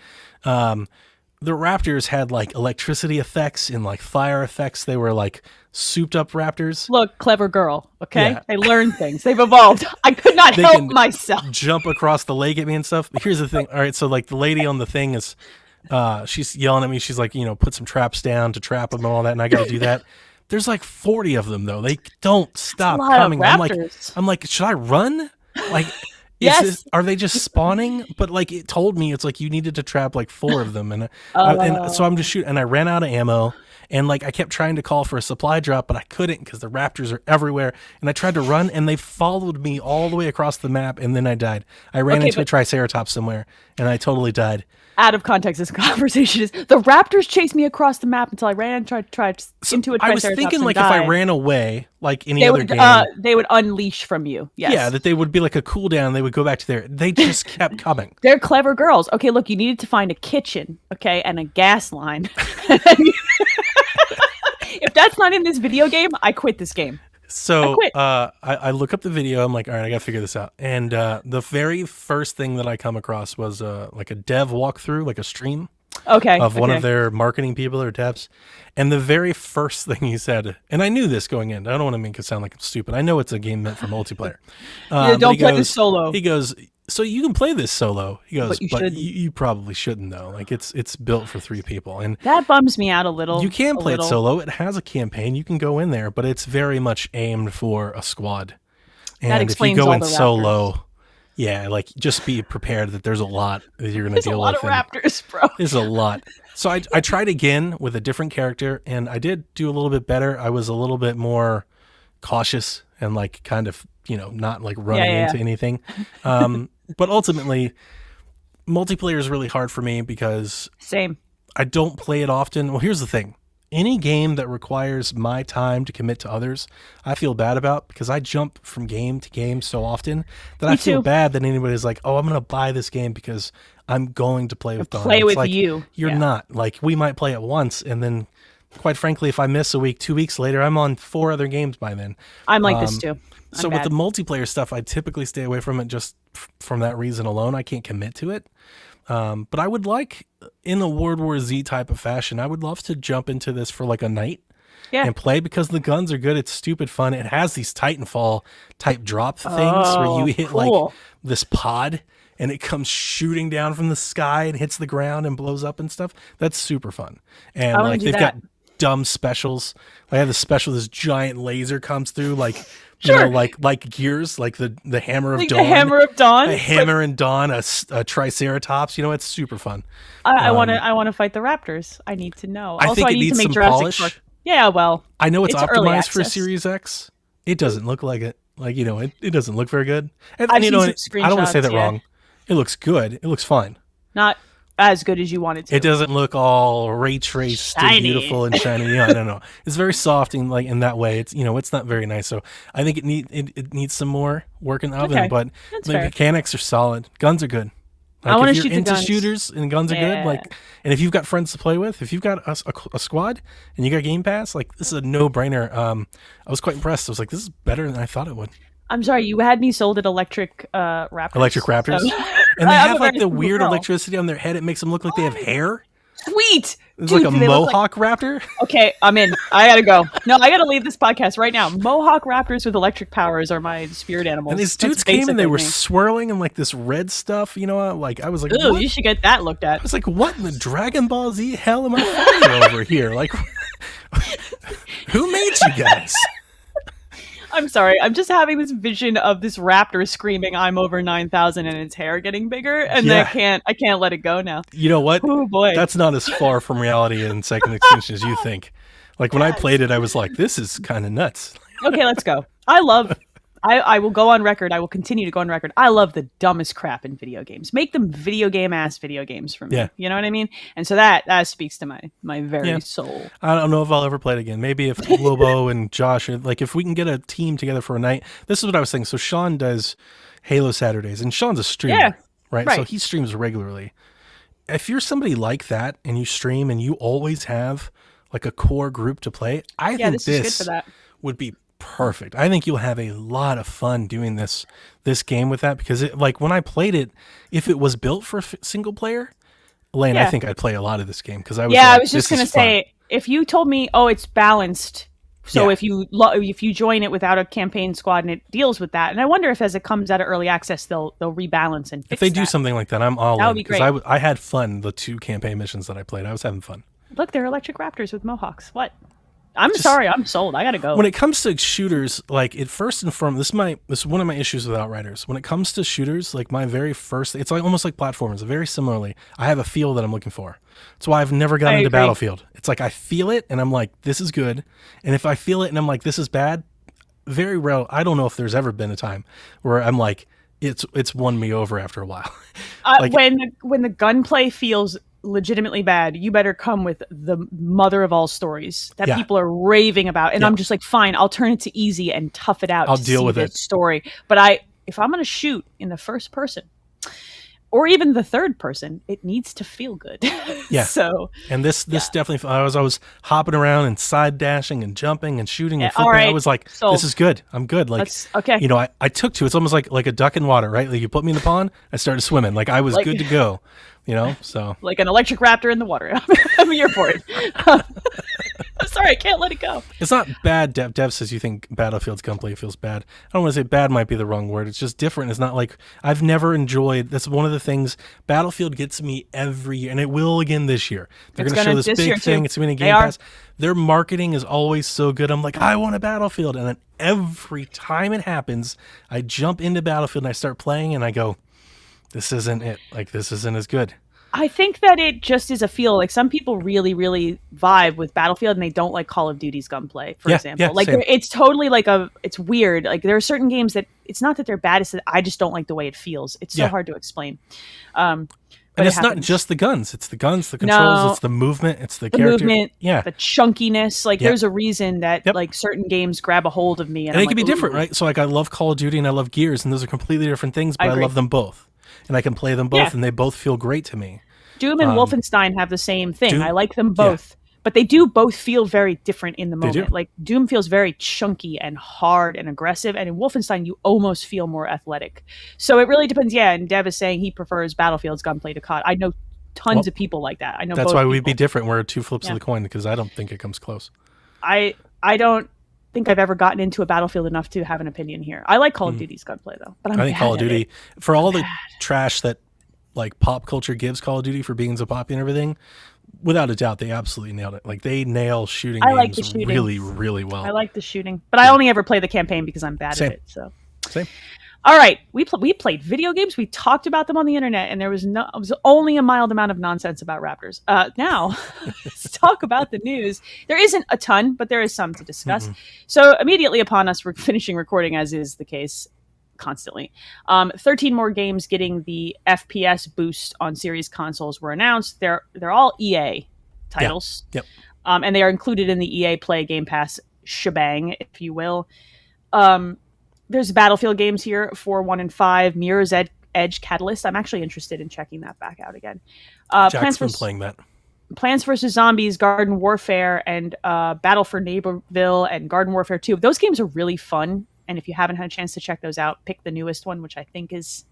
The raptors had like electricity effects and like fire effects. They were like souped up raptors. Look, clever girl. Okay. Yeah. They learn things. They've evolved. I could not help myself. Jump across the lake at me and stuff. Here's the thing. All right. So like the lady on the thing is, she's yelling at me. She's like, put some traps down to trap them and all that. And I got to do that. There's like 40 of them though. They don't stop coming. I'm like, should I run? Like, yes. Are they just spawning? But like it told me, it's like you needed to trap like 4 of them, and so I'm just shooting, and I ran out of ammo, and like I kept trying to call for a supply drop, but I couldn't because the raptors are everywhere, and I tried to run, and they followed me all the way across the map, and then I died. I ran into a triceratops somewhere, and I totally died. Out of context, this conversation is the raptors chased me across the map until I ran and tried into a triceratops. I was thinking like if I ran away, like any other game, they would unleash from you. Yes. Yeah, that they would be like a cooldown. They would go back to there. They just kept coming. They're clever girls. Okay, look, you needed to find a kitchen, okay, and a gas line. If that's not in this video game, I quit this game. So I look up the video. I'm like, all right, I got to figure this out. And the very first thing that I come across was like a dev walkthrough, like a stream of one of their marketing people or devs. And the very first thing he said, and I knew this going in. I don't want to make it sound like I'm stupid. I know it's a game meant for multiplayer. Don't play this solo. He goes, so you can play this solo. He goes, but you probably shouldn't though. Like it's built for 3 people, and that bums me out a little. You can play it solo. It has a campaign. You can go in there, but it's very much aimed for a squad. And that explains if you go in the solo, yeah, like just be prepared that there's a lot that you're going to deal with. There's a lot of raptors, bro. There's a lot. So I tried again with a different character, and I did do a little bit better. I was a little bit more cautious and like kind of not like running into anything. But ultimately, multiplayer is really hard for me because I don't play it often. Well, here's the thing. Any game that requires my time to commit to others, I feel bad about because I jump from game to game so often that I feel bad that anybody's like, oh, I'm going to buy this game because I'm going to play with Don. Play with like, you. You're not. Like, we might play it once, and then, quite frankly, if I miss a week, 2 weeks later, I'm on 4 other games by then. I'm like this too. So with the multiplayer stuff, I typically stay away from it just from that reason alone. I can't commit to it. But I would like, in a World War Z type of fashion, I would love to jump into this for like a night and play because the guns are good. It's stupid fun. It has these Titanfall type drop things where you hit like this pod and it comes shooting down from the sky and hits the ground and blows up and stuff. That's super fun. And like they've got dumb specials. I have the special, this giant laser comes through like... like Gears, like the Hammer of Dawn. The Hammer of Dawn. A hammer and dawn, a Triceratops. It's super fun. I want to fight the raptors. I need to know. I think it needs some polish. Yeah, well, I know it's optimized for Series X. It doesn't look like it. Like, it doesn't look very good. And I've seen some I don't want to say that screenshots, wrong. It looks good. It looks fine. Not as good as you want it to. It doesn't look all ray traced and beautiful and shiny. I don't know. It's very soft and like in that way. It's it's not very nice. So I think it needs some more work in the oven. But the mechanics are solid. Guns are good. Like, I want to shoot shoot the guns. Shooters and guns are good. Like, and if you've got friends to play with, if you've got a squad and you got Game Pass, like this is a no brainer. I was quite impressed. I was like, this is better than I thought it would. I'm sorry, you had me sold at Electric Raptors. Electric Raptors, so. And they have like the weird electricity on their head. It makes them look like they have hair. Sweet. It's like a Mohawk raptor. Okay, I'm in. I gotta go. No, I gotta leave this podcast right now. Mohawk raptors with electric powers are my spirit animals. And these dudes came and they were swirling in like this red stuff. Like I was like, ooh, you should get that looked at. I was like, what in the Dragon Ball Z hell am I fighting over here? Like, who made you guys? I'm sorry. I'm just having this vision of this raptor screaming, "I'm over 9,000," and its hair getting bigger, and I can't let it go now. You know what? Oh boy, that's not as far from reality in Second Extinction as you think. Like when I played it, I was like, "This is kind of nuts." Okay, let's go. I will go on record. I will continue to go on record. I love the dumbest crap in video games. Make them video games for me. Yeah. You know what I mean? And so that speaks to my very soul. I don't know if I'll ever play it again. Maybe if Lobo and Josh, like if we can get a team together for a night. This is what I was thinking. So Sean does Halo Saturdays, and Sean's a streamer, right? So he streams regularly. If you're somebody like that and you stream and you always have like a core group to play, I think this would be perfect. I think you'll have a lot of fun doing this game with that, because like when I played it, if it was built for single player, Elaine, I think I'd play a lot of this game because I was I was just gonna say, if you told me, oh, it's balanced, so if you join it without a campaign squad and it deals with that, and I wonder if as it comes out of early access they'll rebalance and fix if they do something like that, I'm all in. That would be great. I had fun the 2 campaign missions that I played. I was having fun. Look, they're electric raptors with mohawks. What? I'm sorry, I'm sold. I gotta go. When it comes to shooters, like it first and foremost, this is one of my issues with Outriders. When it comes to shooters, like my very first, it's like almost like platformers. Very similarly, I have a feel that I'm looking for. That's why I've never gotten into Battlefield. It's like I feel it and I'm like, this is good. And if I feel it and I'm like, this is bad, very rare. I don't know if there's ever been a time where I'm like, it's won me over after a while. Like, when the gunplay feels legitimately bad, you better come with the mother of all stories that people are raving about, and I'm just like, fine, I'll turn it to easy and tough it out. I'll deal with it. Story, but if I'm gonna shoot in the first person or even the third person, it needs to feel good. Yeah. So, and this definitely, I was hopping around and side dashing and jumping and shooting and flipping. I was like, this is good. I'm good. Like, okay. I took to it. It's almost like a duck in water, right? Like you put me in the pond, I started swimming. Like I was good to go. So like an electric raptor in the water. I'm here for it. I'm sorry, I can't let it go. It's not bad. Dev says you think Battlefield's gunplay feels bad. I don't want to say bad might be the wrong word. It's just different. It's not like I've never enjoyed. That's one of the things Battlefield gets me every year, and it will again this year. They're going to show this big thing. It's going to be Game Pass. Their marketing is always so good. I'm like, I want a Battlefield, and then every time it happens, I jump into Battlefield and I start playing, and I go, this isn't it. Like, this isn't as good. I think that it just is a feel. Like some people really, really vibe with Battlefield and they don't like Call of Duty's gunplay, for example. Yeah, like it's totally like it's weird. Like there are certain games that it's not that they're bad, it's that I just don't like the way it feels. It's so hard to explain. And it's not just the guns. It's the guns, the controls, it's the movement, it's the character. Movement, the chunkiness. Like there's a reason that like certain games grab a hold of me. And it can be different, right? So like I love Call of Duty and I love Gears, and those are completely different things, but I love them both. And I can play them both, and they both feel great to me. Doom and Wolfenstein have the same thing. I like them both, but they do both feel very different in the moment. Like Doom feels very chunky and hard and aggressive, and in Wolfenstein you almost feel more athletic. So it really depends. Yeah, and Dev is saying he prefers Battlefield's gunplay to COD. I know tons of people like that. I know that's why we'd be different. We're two flips of the coin, because I don't think it comes close. I don't think I've ever gotten into a Battlefield enough to have an opinion here. I like Call of Duty's gunplay though, but I think Call of Duty, for all the trash that like pop culture gives Call of Duty for being so popular and everything, without a doubt they absolutely nailed it. Like they nail shooting games really, really well. I like the shooting, but I only ever play the campaign because I'm bad at it. So same. All right, we played video games. We talked about them on the internet, and it was only a mild amount of nonsense about Raptors. Now, let's talk about the news. There isn't a ton, but there is some to discuss. Mm-hmm. So immediately upon us finishing recording, as is the case constantly, 13 more games getting the FPS boost on series consoles were announced. They're all EA titles, yep. And they are included in the EA Play Game Pass shebang, if you will. There's Battlefield games here, 4, 1, and 5. Mirror's Edge Catalyst. I'm actually interested in checking that back out again. Jack's been playing that. Plants vs. Zombies, Garden Warfare, and Battle for Neighborville, and Garden Warfare 2. Those games are really fun, and if you haven't had a chance to check those out, pick the newest one, which I think is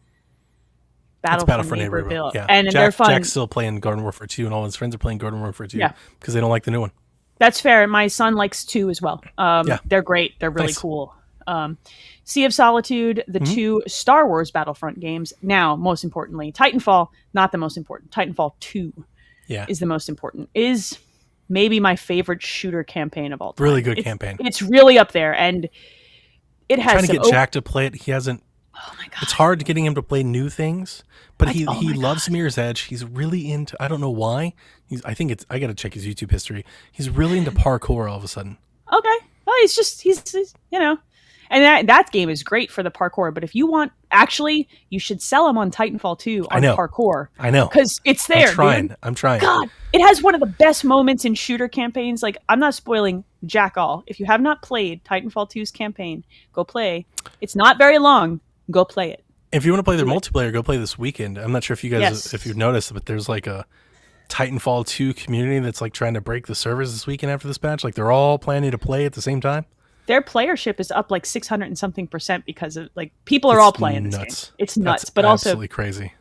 Battle for Neighborville. Yeah. And they're fun. Jack's still playing Garden Warfare 2, and all his friends are playing Garden Warfare 2 because they don't like the new one. That's fair. My son likes 2 as well. They're great. They're really cool. Sea of Solitude, the 2 Star Wars Battlefront games. Now, most importantly, Titanfall, not the most important. Titanfall 2 is the most important. Is maybe my favorite shooter campaign of all time. Really good campaign. It's really up there, and it has trying to get Jack to play it. He hasn't. Oh my god! It's hard getting him to play new things, but he loves Mirror's Edge. He's really into. I don't know why. I think it's. I got to check his YouTube history. He's really into parkour all of a sudden. Okay. Well, he's you know. And that game is great for the parkour, but if you want, actually, you should sell them on Titanfall 2 on parkour. I know. Because it's there, I'm trying. God, it has one of the best moments in shooter campaigns. Like, I'm not spoiling jack all. If you have not played Titanfall 2's campaign, go play. It's not very long. Go play it. If you want to play their multiplayer, go play this weekend. I'm not sure if you guys, if you've noticed, but there's like a Titanfall 2 community that's like trying to break the servers this weekend after this patch. Like, they're all planning to play at the same time. Their playership is up like 600 and something % because of like people are all playing this game. It's nuts. That's but absolutely also crazy.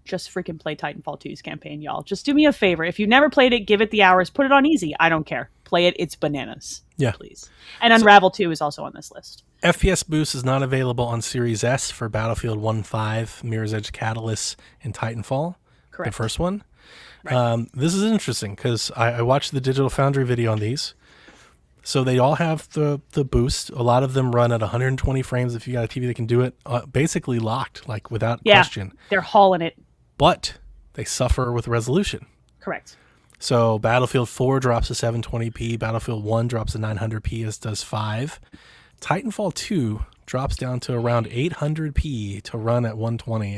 Just freaking play Titanfall 2's campaign, y'all. Just do me a favor. If you've never played it, give it the hours. Put it on easy. I don't care. Play it. It's bananas. Yeah. Please. And Unravel 2 is also on this list. FPS boost is not available on Series S for Battlefield 1.5, Mirror's Edge Catalyst, and Titanfall. Correct. The first one. Right. This is interesting because I watched the Digital Foundry video on these. So they all have the boost. A lot of them run at 120 frames. If you got a TV that can do it, basically locked, like without question. They're hauling it. But they suffer with resolution. Correct. So Battlefield 4 drops to 720p. Battlefield 1 drops to 900p, as does 5. Titanfall 2 drops down to around 800p to run at 120.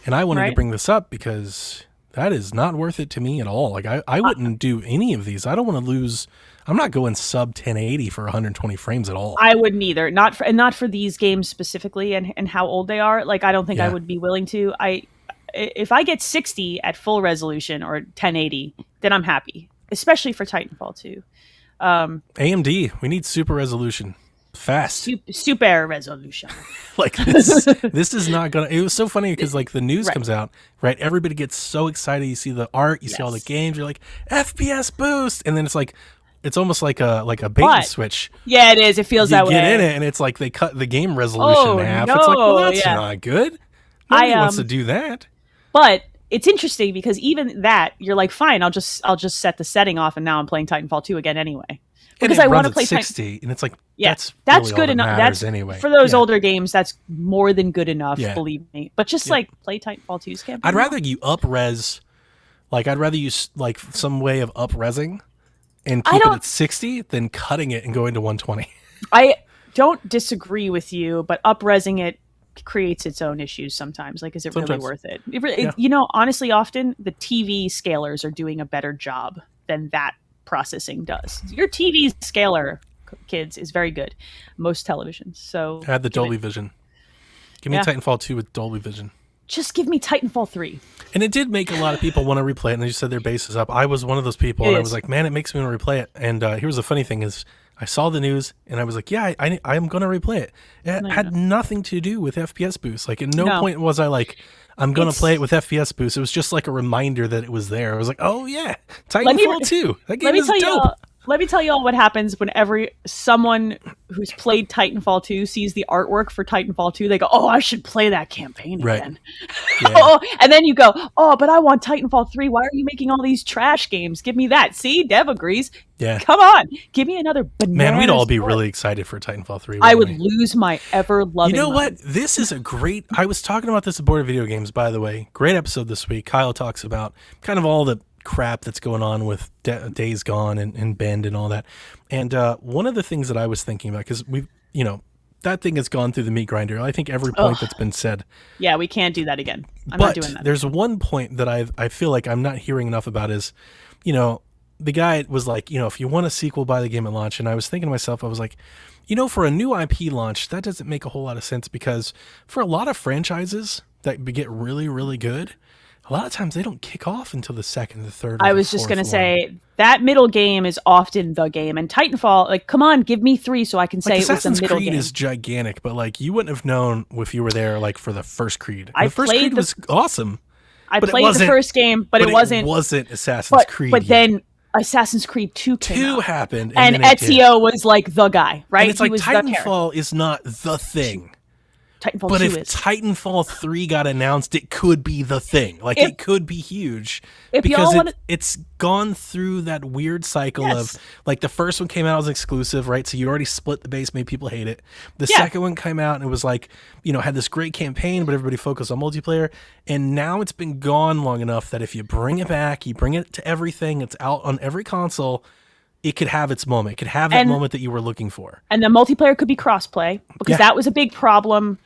And I wanted to bring this up because that is not worth it to me at all. Like I wouldn't do any of these. I don't want to lose. I'm not going sub 1080 for 120 frames at all. I wouldn't either. Not for these games specifically and how old they are. Like, I don't think I would be willing to. If I get 60 at full resolution or 1080, then I'm happy, especially for Titanfall 2. AMD, we need super resolution. Fast. Super resolution. Like this is not gonna. It was so funny because like the news comes out, right? Everybody gets so excited. You see the art, you see all the games. You're like FPS boost, and then it's like it's almost like a bait and switch. Yeah, it is. It feels that way. You get in it, and it's like they cut the game resolution in half. No, it's like, well, that's not good. Nobody wants to do that. But it's interesting because even that, you're like, fine, I'll just set the setting off, and now I'm playing Titanfall 2 again anyway. Because I want to play 60, and it's like that's really good enough. That's anyway for those older games. That's more than good enough, believe me. But just like play Titanfall 2's campaign. I'd rather you up-res, like I'd rather use like some way of up-resing and keep it at 60 than cutting it and going to 120. I don't disagree with you, but up-resing it creates its own issues sometimes. Like, is it really worth it? You know, honestly, often the TV scalers are doing a better job than that processing does. Your TV scaler, kids, is very good. Most televisions. So add the Dolby Vision. Give me Titanfall 2 with Dolby Vision. Just give me Titanfall 3. And it did make a lot of people want to replay it, and they just said their base is up. I was one of those people, and I was like, man, it makes me want to replay it. And here's the funny thing is, I saw the news, and I was like, yeah, I'm going to replay it. It had nothing to do with FPS boost. Like, at no point was I like, I'm going to play it with FPS boost. It was just like a reminder that it was there. I was like, oh, yeah, Titanfall 2. That game is dope. Let me tell you all what happens whenever someone who's played Titanfall 2 sees the artwork for Titanfall 2. They go, "Oh, I should play that campaign again." Yeah. And then you go, "Oh, but I want Titanfall 3. Why are you making all these trash games? Give me that." See, Dev agrees. Yeah. Come on. Give me another banana. Man, we'd all be really excited for Titanfall 3. I would lose my ever-loving You know mind. what? This is a great... I was talking about this at Board of Video Games, by the way. Great episode this week. Kyle talks about kind of all the crap that's going on with Days Gone and Bend and all that. And one of the things that I was thinking about, because we've, that thing has gone through the meat grinder. I think every point that's been said. Yeah, we can't do that again. I'm not doing that. There's one point that I feel like I'm not hearing enough about is, the guy was like, if you want a sequel, buy the game at launch. And I was thinking to myself, I was like, for a new IP launch, that doesn't make a whole lot of sense, because for a lot of franchises that get really, really good, a lot of times they don't kick off until the second, the third. I was just going to say that middle game is often the game, and Titanfall, like, come on, give me 3 so I can say it was a middle game. Assassin's Creed is gigantic, but like you wouldn't have known if you were there like for the first Creed. The first Creed was awesome. I played the first game, but it wasn't Assassin's Creed. But then Assassin's Creed 2 came out. 2 happened, and Ezio was like the guy, right? And it's like Titanfall is not the thing. Titanfall but 2 if Titanfall 3 got announced, it could be the thing. Like, it could be huge. Because it's gone through that weird cycle of, like, the first one came out as exclusive, right? So you already split the base, made people hate it. The second one came out and it was like, had this great campaign, but everybody focused on multiplayer. And now it's been gone long enough that if you bring it back, you bring it to everything, it's out on every console, it could have its moment. It could have that moment that you were looking for. And the multiplayer could be crossplay, because that was a big problem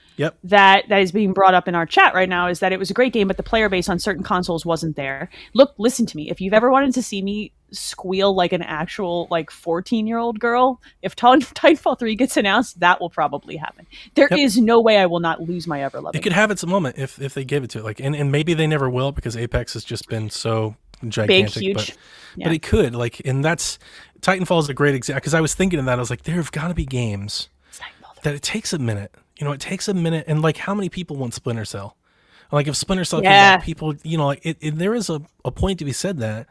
that is being brought up in our chat right now, is that it was a great game, but the player base on certain consoles wasn't there. Look, listen to me. If you've ever wanted to see me squeal like an actual 14-year-old girl, if Titanfall 3 gets announced, that will probably happen. There is no way I will not lose my ever-loving. It could have its moment if they give it to it. And maybe they never will, because Apex has just been so gigantic. Big, huge. But it could. And that's... Titanfall is a great example, because I was thinking of that. I was like, there have got to be games that it takes a minute. It takes a minute. And how many people want Splinter Cell? Like, if Splinter Cell came out, people, there is a point to be said that,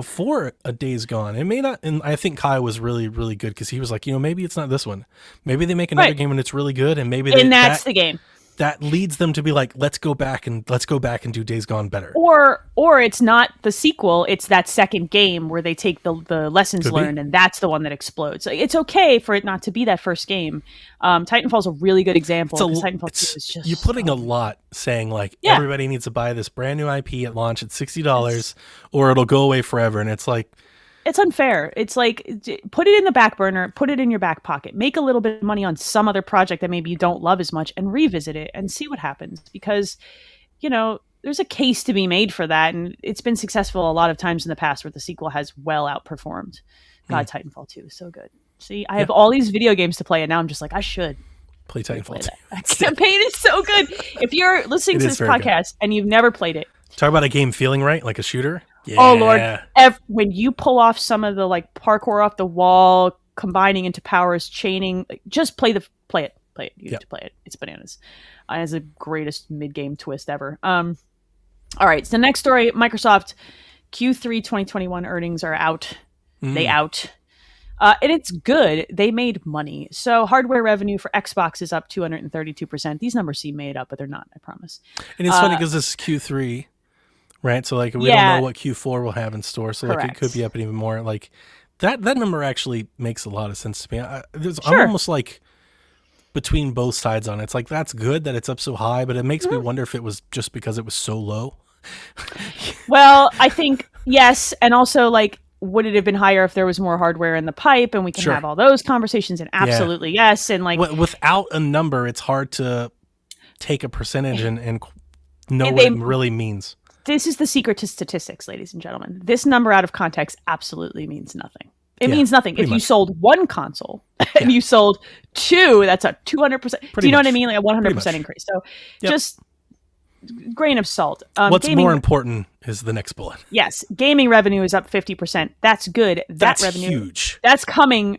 for a Days Gone. It may not, and I think Kyle was really, really good, because he was like, maybe it's not this one. Maybe they make another game and it's really good, and maybe that's the game. That leads them to be like, let's go back and do Days Gone better. Or it's not the sequel, it's that second game where they take the lessons learned, and that's the one that explodes. It's okay for it not to be that first game. Titanfall's a really good example. Titanfall 2 is just... You're putting a lot saying everybody needs to buy this brand new IP at launch at $60 or it'll go away forever. And it's like... It's unfair. It's like, put it in the back burner, put it in your back pocket, make a little bit of money on some other project that maybe you don't love as much, and revisit it and see what happens. Because, there's a case to be made for that. And it's been successful a lot of times in the past where the sequel has well outperformed. God, Titanfall 2 is so good. See, I have all these video games to play, and now I'm just like, I should play Titanfall 2. That campaign is so good. If you're listening to this podcast and you've never played it, talk about a game feeling right, like a shooter. Yeah. Oh Lord! When you pull off some of the parkour off the wall, combining into powers, chaining, just play it. You have to play it. It's bananas. It has the greatest mid-game twist ever. All right. So the next story: Microsoft Q3 2021 earnings are out. They out. And it's good. They made money. So hardware revenue for Xbox is up 232%. These numbers seem made up, but they're not, I promise. And it's funny because this is Q3. Right, so we don't know what Q4 will have in store, so it could be up even more. That number actually makes a lot of sense to me. I'm almost between both sides on it. It's like, that's good that it's up so high, but it makes me wonder if it was just because it was so low. Well, I think yes, and also would it have been higher if there was more hardware in the pipe, and we can have all those conversations? And absolutely yes, and without a number, it's hard to take a percentage and know what it really means. This is the secret to statistics, ladies and gentlemen. This number out of context absolutely means nothing. It means nothing. If you sold one console and you sold 2, that's a 200%. Do you know what I mean? Like a 100% increase. So just grain of salt. What's more important is the next bullet. Yes. Gaming revenue is up 50%. That's good. That's revenue, huge. That's coming.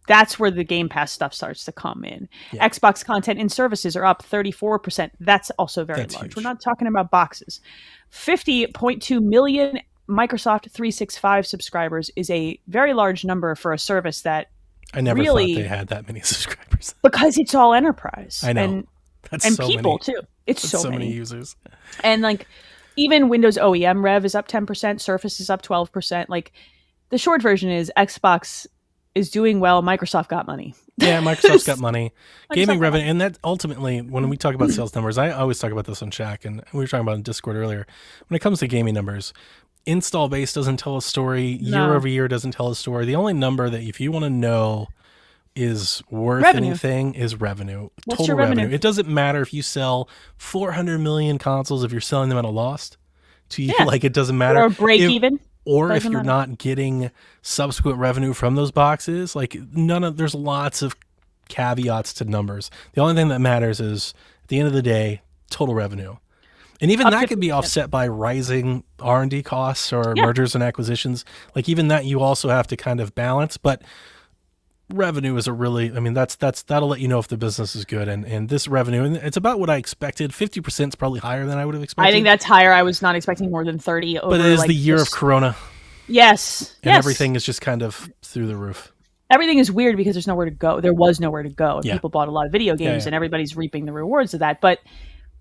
That's where the Game Pass stuff starts to come in. Yeah. Xbox content and services are up 34%. That's also very large. Huge. We're not talking about boxes. 50.2 million Microsoft 365 subscribers is a very large number for a service that I never thought they had that many subscribers. Because it's all enterprise. I know. And That's so people, many. too. It's so many users. And like, even Windows OEM rev is up 10%, Surface is up 12%. Like, the short version is Xbox is doing well. Microsoft got money. Yeah, Microsoft's got money. Gaming revenue, and that ultimately, when we talk about sales numbers, I always talk about this on Shaq, and we were talking about in Discord earlier. When it comes to gaming numbers, install base doesn't tell a story. Year over year doesn't tell a story. The only number that if you want to know is worth anything is revenue. What's total your revenue? It doesn't matter if you sell 400 million consoles if you're selling them at a loss to you. Like, it doesn't matter. Or break even. Or if you're not getting subsequent revenue from those boxes, like there's lots of caveats to numbers. The only thing that matters is at the end of the day, total revenue. And even that could be offset by rising R&D costs or mergers and acquisitions. Like, even that you also have to kind of balance, but revenue is that'll let you know if the business is good. And this revenue, and it's about what I expected. 50% is probably higher than I would have expected. I think that's higher. I was not expecting more than 30. But it is the year of Corona. Yes. And everything is just kind of through the roof. Everything is weird because there's nowhere to go. There was nowhere to go. And people bought a lot of video games and everybody's reaping the rewards of that. But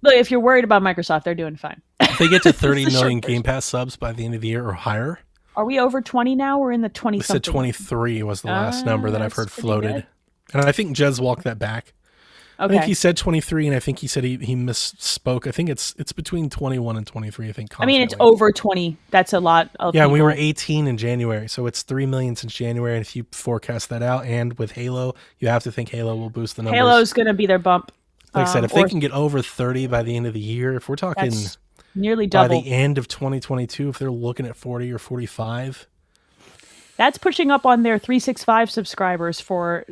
look, if you're worried about Microsoft, they're doing fine. If they get to 30 million Game Pass subs by the end of the year or higher. Are we over 20 now? We're in the 20 something. They said 23 was the last number that I've heard floated. Good. And I think Jez walked that back. Okay. I think he said 23, and I think he said he misspoke. I think it's between 21 and 23, I think. Confidently. I mean, it's over 20. That's a lot of people. We were 18 in January, so it's 3 million since January. And if you forecast that out, and with Halo, you have to think Halo will boost the numbers. Halo's going to be their bump. Like I said, if they can get over 30 by the end of the year, if we're talking nearly double. By the end of 2022, if they're looking at 40 or 45. That's pushing up on their 365 subscribers for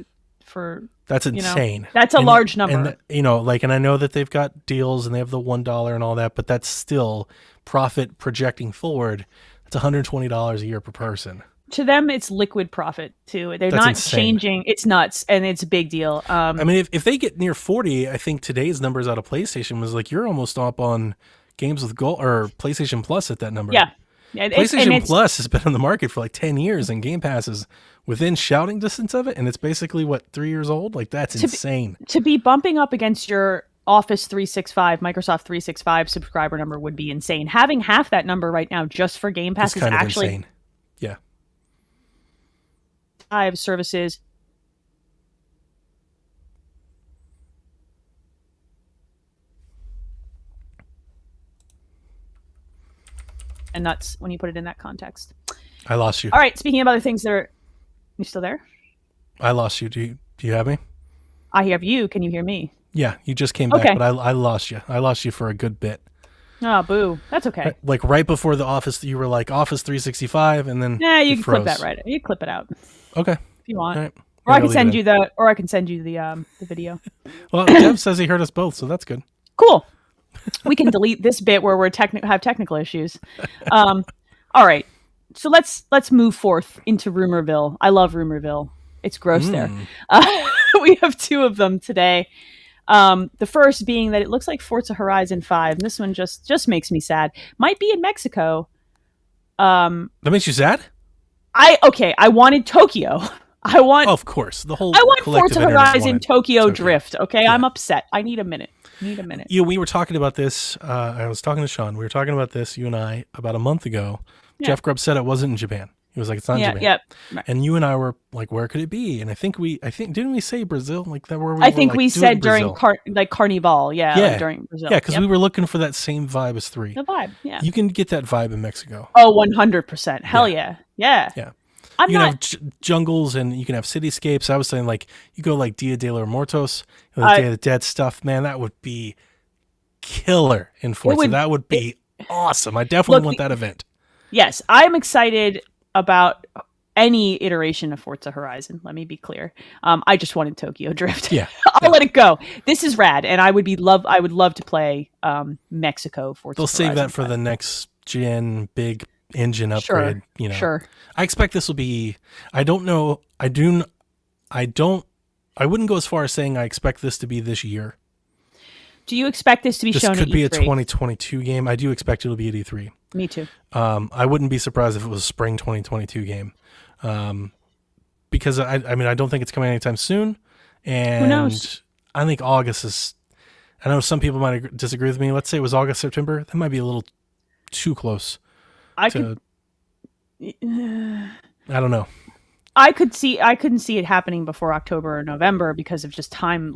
that's insane. That's a large number. And, and I know that they've got deals and they have the $1 and all that, but that's still profit projecting forward. It's $120 a year per person. To them, it's liquid profit too. They're not changing. It's nuts, and it's a big deal. I mean, if they get near 40, I think today's numbers out of PlayStation was like you're almost up on Games with Gold or PlayStation Plus at that number. Yeah. PlayStation Plus has been on the market for like 10 years, and Game Pass is within shouting distance of it, and it's basically 3 years old. Like, that's insane. To be bumping up against your Office 365, Microsoft 365 subscriber number would be insane. Having half that number right now just for Game Pass is actually insane. Yeah. 5 services. And nuts when you put it in that context. I lost you. All right. Speaking of other things that are, you still there? I lost you. Do you have me? I have you. Can you hear me? Yeah, you just came back, but I lost you. I lost you for a good bit. Oh, boo. That's okay. Like right before the Office, you were like Office 365, and then you can clip that right. You clip it out. Okay. If you want. Right. Or I can send you the video. Well, Dev says he heard us both, so that's good. Cool. We can delete this bit where we're have technical issues. All right. So let's move forth into Rumorville. I love Rumorville. It's gross there. We have 2 of them today. The first being that it looks like Forza Horizon 5. And this one just makes me sad. Might be in Mexico. That makes you sad? I wanted Tokyo. Of course. I want Forza Horizon Tokyo Drift. Okay, yeah. I'm upset. I need a minute. We were talking about this. I was talking to Sean. We were talking about this, you and I, about a month ago. Yeah. Jeff Grubb said it wasn't in Japan. He was like, it's not in Japan. Yep. Right. And you and I were like, where could it be? And I think didn't we say Brazil? Like that where we I think we said during Carnival. Yeah. During Brazil. Yeah, because we were looking for that same vibe as 3. The vibe, yeah. You can get that vibe in Mexico. Oh, 100%. Hell yeah. Yeah. Yeah. You can have jungles and you can have cityscapes. I was saying, like, you go like Dia de los Muertos, Day of the Dead stuff. Man, that would be killer in Forza. That would be awesome. I definitely want that event. Yes, I'm excited about any iteration of Forza Horizon. Let me be clear. I just wanted Tokyo Drift. Yeah, I'll let it go. This is rad, and I would love to play Mexico Forza. They'll save that for the next gen big engine upgrade. Sure, sure. I expect this will be. I don't know. I wouldn't go as far as saying I expect this to be this year. Do you expect this to be shown at E3? This could be a 2022 game. I do expect it'll be at E3. Me too. I wouldn't be surprised if it was a spring 2022 game. Because I don't think it's coming anytime soon. And who knows? I think August is, I know some people might disagree with me. Let's say it was August, September. That might be a little too close. I don't know. I couldn't see it happening before October or November because of just time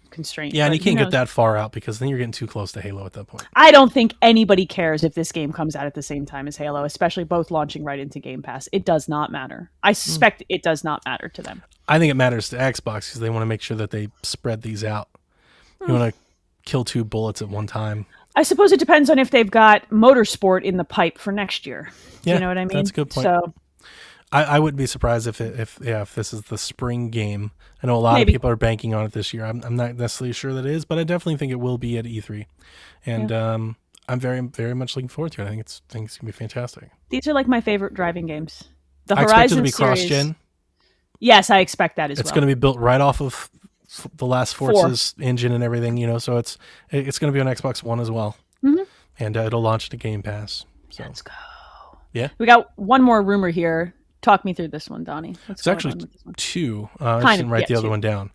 constraint. Yeah, and you can't get that far out because then you're getting too close to Halo at that point. I don't think anybody cares if this game comes out at the same time as Halo, especially both launching right into Game Pass. It does not matter. I suspect it does not matter to them. I think it matters to Xbox because they want to make sure that they spread these out. You want to kill two bullets at one time. I suppose it depends on if they've got Motorsport in the pipe for next year. Yeah, you know what I mean? That's a good point. So I wouldn't be surprised if this is the spring game. I know a lot of people are banking on it this year. I'm not necessarily sure that it is, but I definitely think it will be at E3. And I'm very, very much looking forward to it. I think it's going to be fantastic. These are my favorite driving games. The I Horizon expect it to be cross-gen. Yes, I expect that as well. It's going to be built right off of the last Forza's engine and everything, so it's going to be on Xbox One as well. Mm-hmm. And it'll launch to Game Pass. So. Let's go. Yeah. We got one more rumor here. Talk me through this one, Donnie. It's actually two. I didn't write the other one down.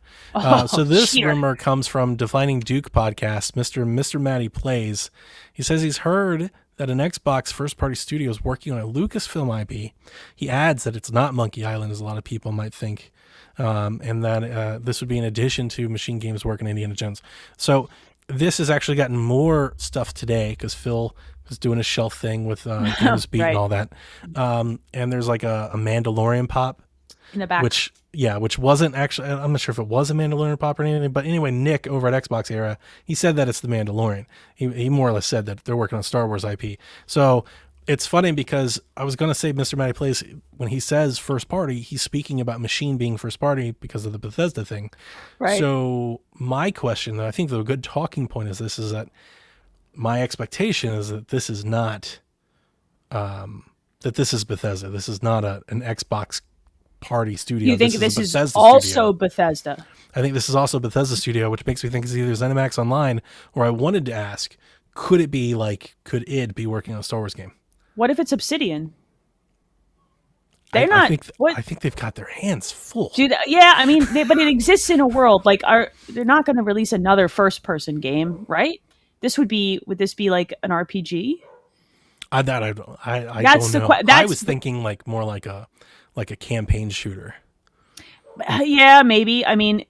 So this rumor comes from Defining Duke podcast. Mr. Matty Plays. He says he's heard that an Xbox first-party studio is working on a Lucasfilm IP. He adds that it's not Monkey Island, as a lot of people might think, and that this would be in addition to Machine Games' work in Indiana Jones. So this has actually gotten more stuff today because Phil was doing a shelf thing with Games Beat and all that. And there's a Mandalorian pop in the back, which wasn't actually, I'm not sure if it was a Mandalorian pop or anything, but anyway, Nick over at Xbox Era, he said that it's the Mandalorian. He more or less said that they're working on Star Wars IP. So it's funny because I was going to say Mr. Matty Plays, when he says first party, he's speaking about Machine being first party because of the Bethesda thing. Right. So my question, I think the good talking point is that my expectation is that this is not, that this is Bethesda. This is not an Xbox party studio. You think this is also Bethesda? I think this is also Bethesda studio, which makes me think it's either ZeniMax Online, or I wanted to ask, could id be working on a Star Wars game? What if it's Obsidian? They're I think they've got their hands full. But it exists in a world they're not going to release another first-person game, right? Would this be like an RPG? I don't know. I was thinking more like a campaign shooter. Yeah, maybe. I mean,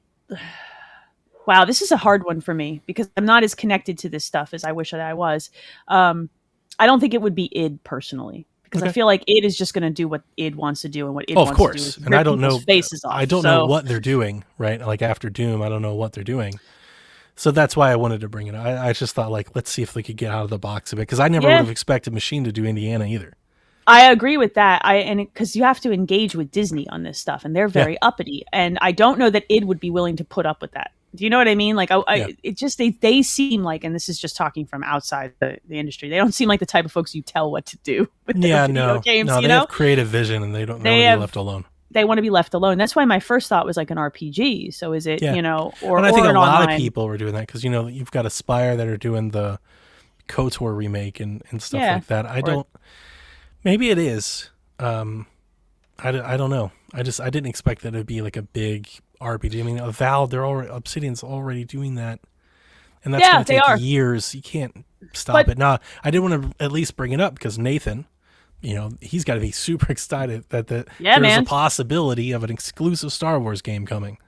wow, this is a hard one for me because I'm not as connected to this stuff as I wish that I was. I don't think it would be id personally because I feel like id is just going to do what id wants to do, and what id wants to do is rip people's faces off. I don't know what they're doing, right? Like after Doom, I don't know what they're doing. So that's why I wanted to bring it up. I just thought, let's see if they could get out of the box a bit, because I never would have expected Machine to do Indiana either. I agree with that. Because you have to engage with Disney on this stuff, and they're very uppity, and I don't know that id would be willing to put up with that. Do you know what I mean? It just they seem like, and this is just talking from outside the industry, they don't seem like the type of folks you tell what to do with their video games. No, they have creative vision, and they don't want to be left alone. They want to be left alone. That's why my first thought was an RPG. So is it, or and I think a lot online. of people were doing that because, you've got Aspire that are doing the KOTOR remake and stuff like that. Maybe it is. I don't know. I didn't expect that it'd be like a big RPG. I mean, Valve, Obsidian's already doing that. And that's going to take years. You can't stop it. Now, I did want to at least bring it up because Nathan, he's got to be super excited that there's a possibility of an exclusive Star Wars game coming.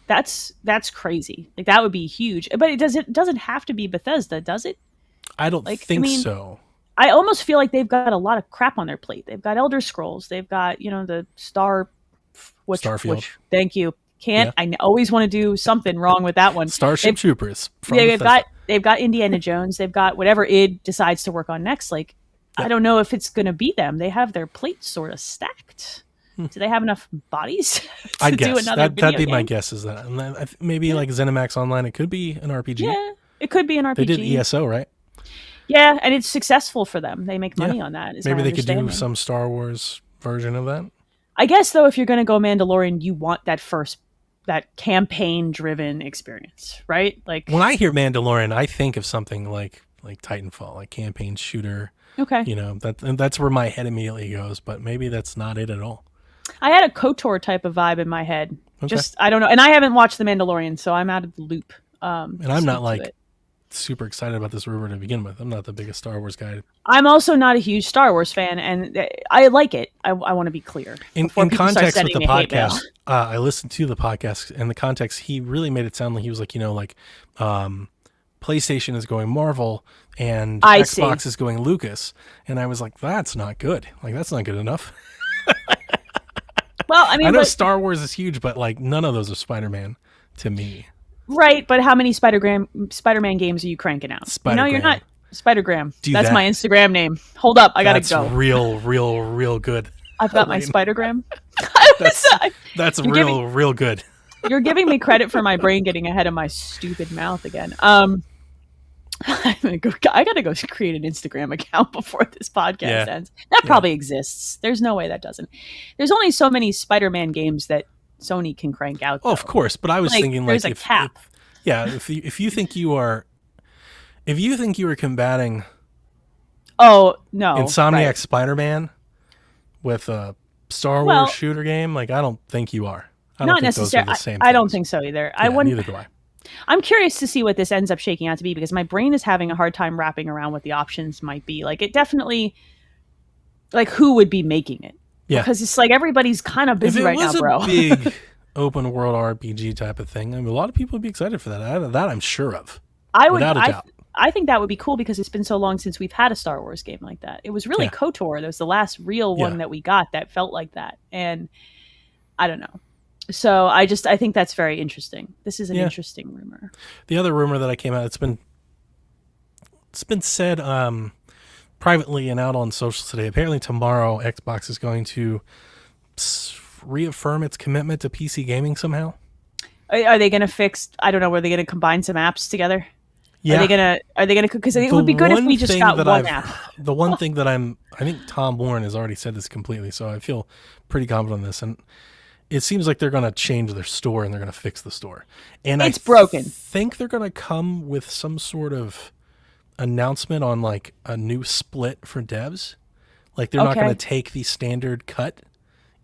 That's crazy. That would be huge. But it doesn't have to be Bethesda, does it? I don't think so. I almost feel like they've got a lot of crap on their plate. They've got Elder Scrolls. They've got, the Starfield. Thank you. I always want to do something wrong with that one. Starship Troopers. They've got Indiana Jones. They've got whatever id decides to work on next. I don't know if it's going to be them. They have their plates sort of stacked. Do they have enough bodies to do another video that'd be game? my guess is that. And maybe like ZeniMax Online, it could be an RPG. Yeah, it could be an RPG. They did ESO, right? Yeah, and it's successful for them. They make money on that. Maybe they could do some Star Wars version of that. I guess, though, if you're going to go Mandalorian, you want that first campaign-driven experience, right? Like when I hear Mandalorian, I think of something like Titanfall, like campaign shooter. Okay. That's where my head immediately goes, but maybe that's not it at all. I had a KOTOR type of vibe in my head. Okay. Just I don't know, and I haven't watched The Mandalorian, so I'm out of the loop. And I'm not super excited about this rumor to begin with. I'm not the biggest Star Wars guy. I'm also not a huge Star Wars fan, and I like it. I want to be clear. In context with the podcast, I listened to the podcast, and the context, he really made it sound like he was like, PlayStation is going Marvel, and Xbox is going Lucas. And I was like, that's not good. Like, that's not good enough. Well, I mean, I know Star Wars is huge, but like none of those are Spider-Man to me. Right, but how many Spider-Man games are you cranking out? Spider-Gram. You're not. Spider-Gram. That's my Instagram name. Hold up, I gotta go. That's real good. I've got my Spider-Gram. That's real good. You're giving me credit for my brain getting ahead of my stupid mouth again. I gotta go create an Instagram account before this podcast ends. That probably exists. There's no way that doesn't. There's only so many Spider-Man games that Sony can crank out. Oh, of course, but I was thinking there's a cap. If you think you are combating Insomniac Spider-Man with a Star Wars shooter game, like I don't think you are. I don't think those are the same. I don't think so either. Neither do I. I'm curious to see what this ends up shaking out to be, because my brain is having a hard time wrapping around what the options might be. Like, it definitely, like, who would be making it? Yeah. Because it's like everybody's kind of busy right now, bro. If it was a big open world RPG type of thing, I mean, a lot of people would be excited for that. That I'm sure of. Without a doubt. I think that would be cool, because it's been so long since we've had a Star Wars game like that. It was really KOTOR. That was the last real one that we got that felt like that. And I don't know. So I think that's very interesting. This is an interesting rumor. The other rumor that came out, it's been said privately and out on socials today. Apparently tomorrow Xbox is going to reaffirm its commitment to PC gaming somehow. Are they going to fix? I don't know. Were they going to combine some apps together? Yeah. Are they going to? Because it would be good if we just got one app. The one thing that I think Tom Warren has already said this completely, so I feel pretty confident on this. And it seems like they're going to change their store and they're going to fix the store. And it's broken. I think they're going to come with some sort of announcement on like a new split for devs. Like they're not going to take the standard cut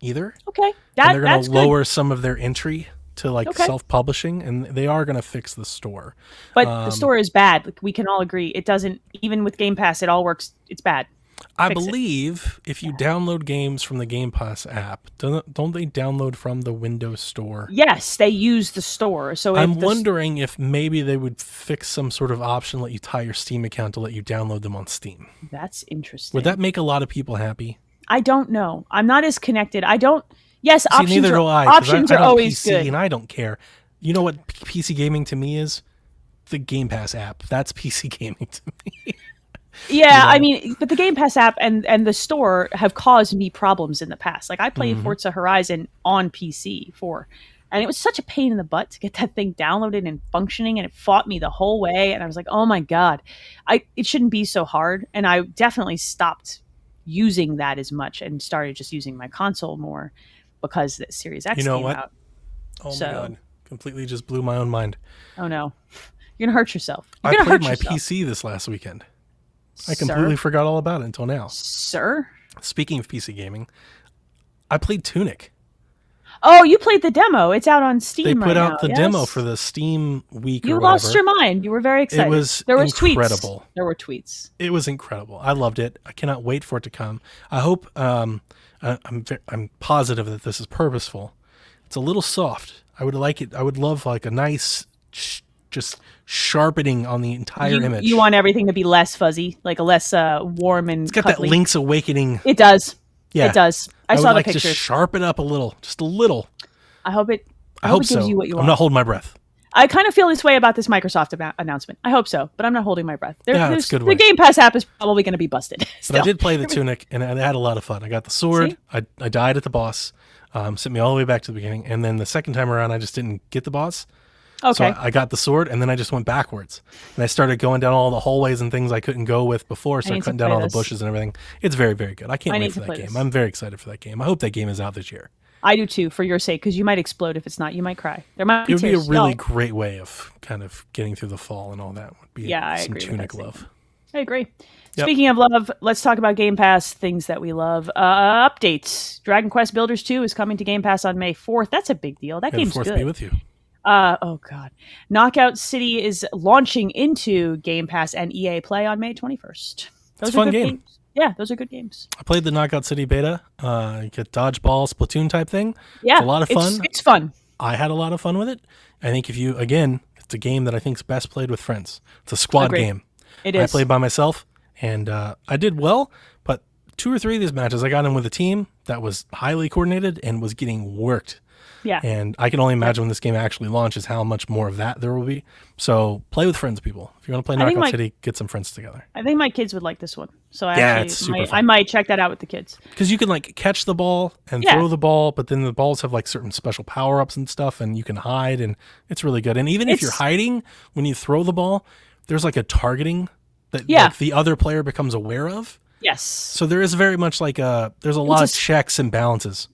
either. Okay. And they're going to lower some of their entry to like self-publishing, and they are going to fix the store. But the store is bad. Like, we can all agree. It doesn't, even with Game Pass, it all works. It's bad. I believe if you download games from the Game Pass app, don't they download from the Windows Store? Yes, they use the store. So I'm wondering if maybe they would fix some sort of option, let you tie your Steam account to let you download them on Steam. That's interesting. Would that make a lot of people happy? I don't know. I'm not as connected. Yes, options neither do I, options are always PC, good. And I don't care. You know what PC gaming to me is? The Game Pass app. That's PC gaming to me. Yeah, I mean, but the Game Pass app and the store have caused me problems in the past. Like, I played Forza Horizon on PC and it was such a pain in the butt to get that thing downloaded and functioning, and it fought me the whole way. And I was like, oh my God, it shouldn't be so hard. And I definitely stopped using that as much and started just using my console more because the Series X came out. Oh my God, completely just blew my own mind. Oh no, you're going to hurt yourself. I played my PC this last weekend. I completely forgot all about it until now. Sir? Speaking of PC gaming, I played Tunic. Oh, you played the demo. It's out on Steam right now. They put out the demo for the Steam week You lost your mind. You were very excited. It was incredible. Tweets. There were tweets. It was incredible. I loved it. I cannot wait for it to come. I hope, I'm positive that this is purposeful. It's a little soft. I would like it. I would love like a nice, just sharpening on the entire image. You want everything to be less fuzzy, like a less warm and It's got cuddly. that Link's Awakening. It does. Yeah. It does. I saw the pictures. Just sharpen up a little, just a little. I hope it gives so. You what you want. I'm not holding my breath. I kind of feel this way about this Microsoft announcement. I hope so, but I'm not holding my breath. That's good. The Game Pass app is probably going to be busted. But I did play the Tunic, and I had a lot of fun. I got the sword. I died at the boss. Sent me all the way back to the beginning, and then the second time around, I just didn't get the boss. Okay. So I got the sword, and then I just went backwards. And I started going down all the hallways and things I couldn't go with before, so I cutting down all the bushes and everything. It's very, very good. I can't wait for that game. I'm very excited for that game. I hope that game is out this year. I do too, for your sake, because you might explode if it's not. You might cry. There might be It would tears. be a really great way of kind of getting through the fall and all that. Would be I some agree Tunic love. I agree. Yep. Speaking of love, let's talk about Game Pass, things that we love. Updates. Dragon Quest Builders 2 is coming to Game Pass on May 4th. That's a big deal. That game's good. Be with you. Oh, God. Knockout City is launching into Game Pass and EA Play on May 21st. It's a fun game. Games. Yeah, those are good games. I played the Knockout City beta. You get dodgeball, Splatoon type thing. Yeah. It's a lot of fun. It's fun. I had a lot of fun with it. I think it's a game that I think is best played with friends. It's a squad game. It is. I played by myself, and I did well, but 2 or 3 of these matches, I got in with a team that was highly coordinated and was getting worked. Yeah. And I can only imagine when this game actually launches how much more of that there will be. So play with friends, people. If you're going to play Knockout City, get some friends together. I think my kids would like this one. So it's super fun. I might check that out with the kids. Because you can like catch the ball and throw the ball, but then the balls have like certain special power-ups and stuff, and you can hide, and it's really good. And even if you're hiding, when you throw the ball, there's like a targeting that like, the other player becomes aware of. Yes. So there is very much like there's a lot of checks and balances.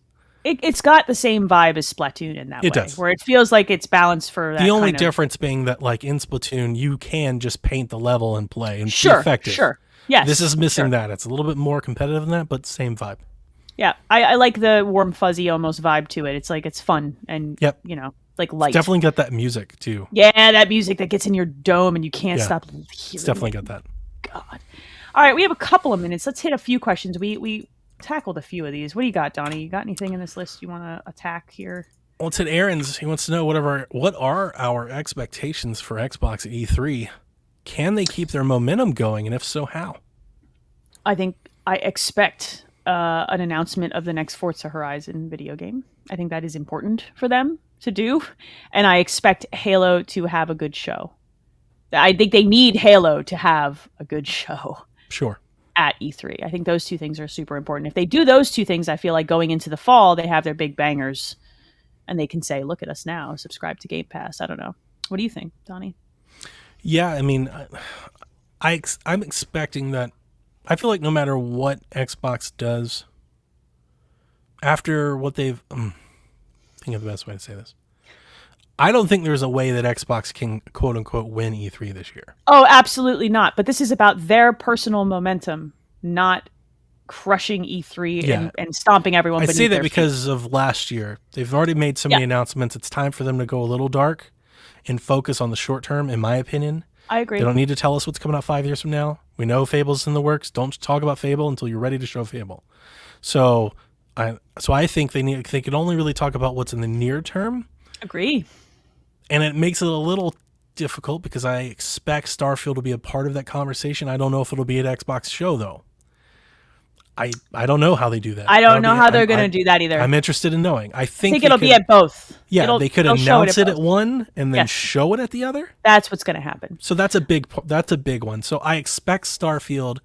It's got the same vibe as Splatoon in that way. It does. Where it feels like it's balanced for that. The only difference being that like in Splatoon, you can just paint the level and play and be effective. Sure. Yes. This is missing that. It's a little bit more competitive than that, but same vibe. Yeah. I like the warm, fuzzy almost vibe to it. It's like it's fun and, like light. It's definitely got that music too. Yeah, that music that gets in your dome and you can't stop hearing It's definitely got that. God. All right, we have a couple of minutes. Let's hit a few questions. We tackled a few of these. What do you got, Donnie? You got anything in this list you want to attack here? Well, it's at Aaron's. He wants to know what are our expectations for Xbox at E3? Can they keep their momentum going, and if so, how? I expect an announcement of the next Forza Horizon video game. I think that is important for them to do, and I expect Halo to have a good show. I think they need Halo to have a good show. Sure. At E3. I think those two things are super important. If they do those two things, I feel like going into the fall, they have their big bangers and they can say, look at us now, subscribe to Game Pass. I don't know. What do you think, Donnie? Yeah, I mean, I'm expecting that. I feel like no matter what Xbox does, after what they've... think of the best way to say this. I don't think there's a way that Xbox can, quote unquote, win E3 this year. Oh, absolutely not. But this is about their personal momentum, not crushing E3 and stomping everyone beneath I say that their because feet. of last year. They've already made so many announcements. It's time for them to go a little dark and focus on the short term, in my opinion. I agree. They don't need to tell us what's coming out 5 years from now. We know Fable's in the works. Don't talk about Fable until you're ready to show Fable. So I think they can only really talk about what's in the near term. Agree. And it makes it a little difficult because I expect Starfield to be a part of that conversation. I don't know if it'll be at Xbox show, though. I don't know how they do that. I don't know how they're going to do that either. I'm interested in knowing. I think it'll be at both. Yeah, they could announce it at one and then show it at the other. That's what's going to happen. So that's a big one. So I expect Starfield,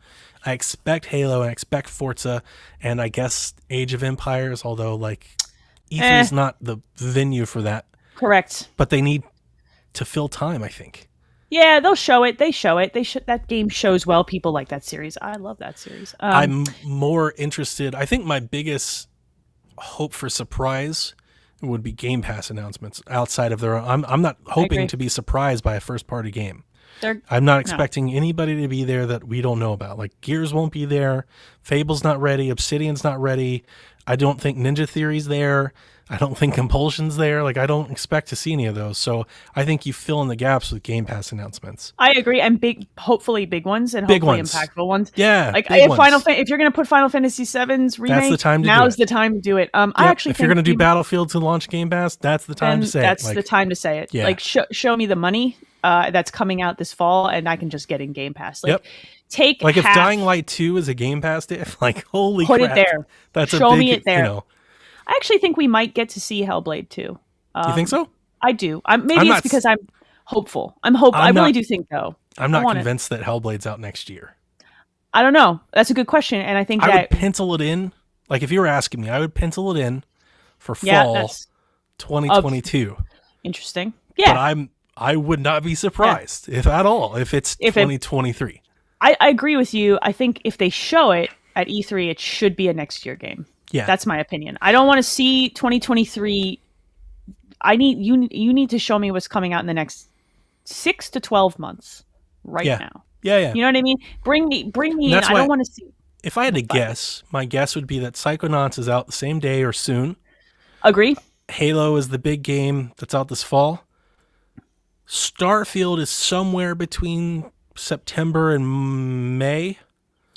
I expect Halo, and I expect Forza, and I guess Age of Empires, although like E3 is not the venue for that. Correct. But they need to fill time, I think. Yeah, they'll show it. They show it. That game shows well. People like that series. I love that series. I'm more interested. I think my biggest hope for surprise would be Game Pass announcements outside of their own. I'm not hoping to be surprised by a first-party game. I'm not expecting anybody to be there that we don't know about. Like Gears won't be there. Fable's not ready. Obsidian's not ready. I don't think Ninja Theory's there. I don't think Compulsion's there. Like, I don't expect to see any of those. So I think you fill in the gaps with Game Pass announcements. I agree. And hopefully big ones and hopefully impactful ones. Yeah. Like if you're going to put Final Fantasy VII's remake, that's the time to now's the time to do it. I actually if you're going to do Battlefield to launch Game Pass, that's the time to say that's the time to say it. Yeah. Like show me the money that's coming out this fall and I can just get in Game Pass. Like take like if Dying Light 2 is a Game Pass day, like holy crap. Put it there. That's show me it there. I actually think we might get to see Hellblade 2. You think so? I do. Maybe it's because I'm hopeful. I really do think, though. I'm not convinced that Hellblade's out next year. I don't know. That's a good question. And I think I would pencil it in. Like, if you were asking me, I would pencil it in for fall 2022. Interesting. Yeah. But I would not be surprised, if at all, if it's 2023. I agree with you. I think if they show it at E3, it should be a next year game. Yeah. That's my opinion. I don't want to see 2023. You need to show me what's coming out in the next 6 to 12 months now. Yeah. You know what I mean? Bring me in. I don't want to see. If I had to guess, my guess would be that Psychonauts is out the same day or soon. Agree. Halo is the big game that's out this fall. Starfield is somewhere between September and May.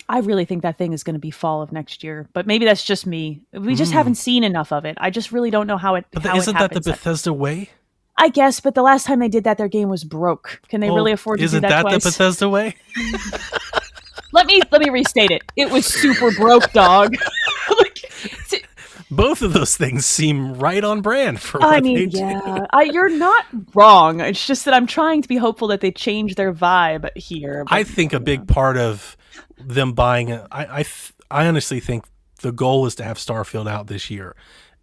I really think that thing is going to be fall of next year, but maybe that's just me. We just haven't seen enough of it. I just really don't know how it. But how isn't it that the Bethesda way? I guess, but the last time they did that, their game was broke. Can they really afford to do that twice? Isn't that the Bethesda way? Let me restate it. It was super broke, dog. Both of those things seem right on brand for what they do. You're not wrong. It's just that I'm trying to be hopeful that they change their vibe here. I think a big part of them buying it, I honestly think the goal is to have Starfield out this year.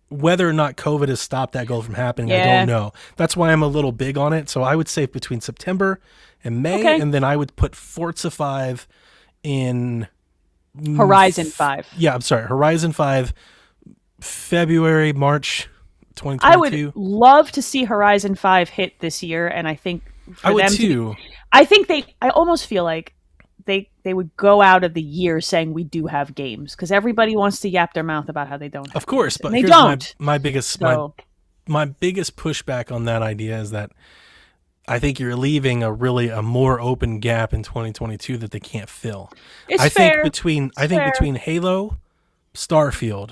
Whether or not COVID has stopped that goal from happening, I don't know. That's why I'm a little big on it. So I would say between September and May, and then I would put Forza 5 in... Horizon 5. Yeah, I'm sorry. Horizon 5, February, March 2022. I would love to see Horizon 5 hit this year, and I think for I would them too. I almost feel like they would go out of the year saying we do have games, because everybody wants to yap their mouth about how they don't have of course, games, but they here's don't. my biggest my biggest pushback on that idea is that I think you're leaving a more open gap in 2022 that they can't fill. It's fair. Between Halo, Starfield,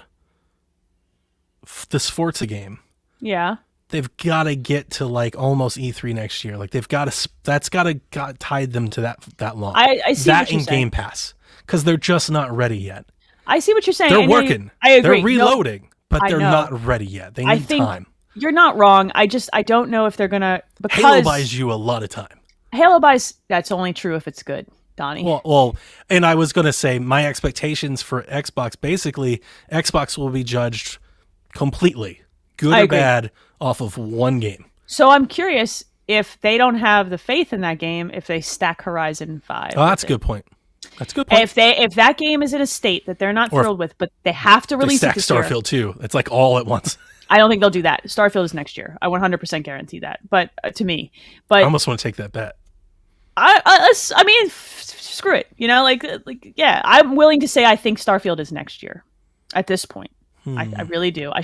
this Forza game, they've got to get to like almost E3 next year. Like that's got to tied them to that long. I see that what you're in saying. Game Pass, because they're just not ready yet. I see what you're saying. They're working. I agree. They're reloading, but they're know. not ready yet. They need time. You're not wrong. I don't know if they're gonna, because Halo buys you a lot of time. Halo buys. That's only true if it's good, Donnie. Well, and I was gonna say my expectations for Xbox. Basically, Xbox will be judged completely, good or bad, off of one game. So I'm curious if they don't have the faith in that game, if they stack Horizon 5. Oh, that's a good point. That's a good point. If that game is in a state that they're not thrilled with, but they have to release it this year. Starfield too. It's like all at once. I don't think they'll do that. Starfield is next year. I 100% guarantee that. But to me, I almost want to take that bet. I mean, screw it. You know, I'm willing to say I think Starfield is next year. At this point, I really do. I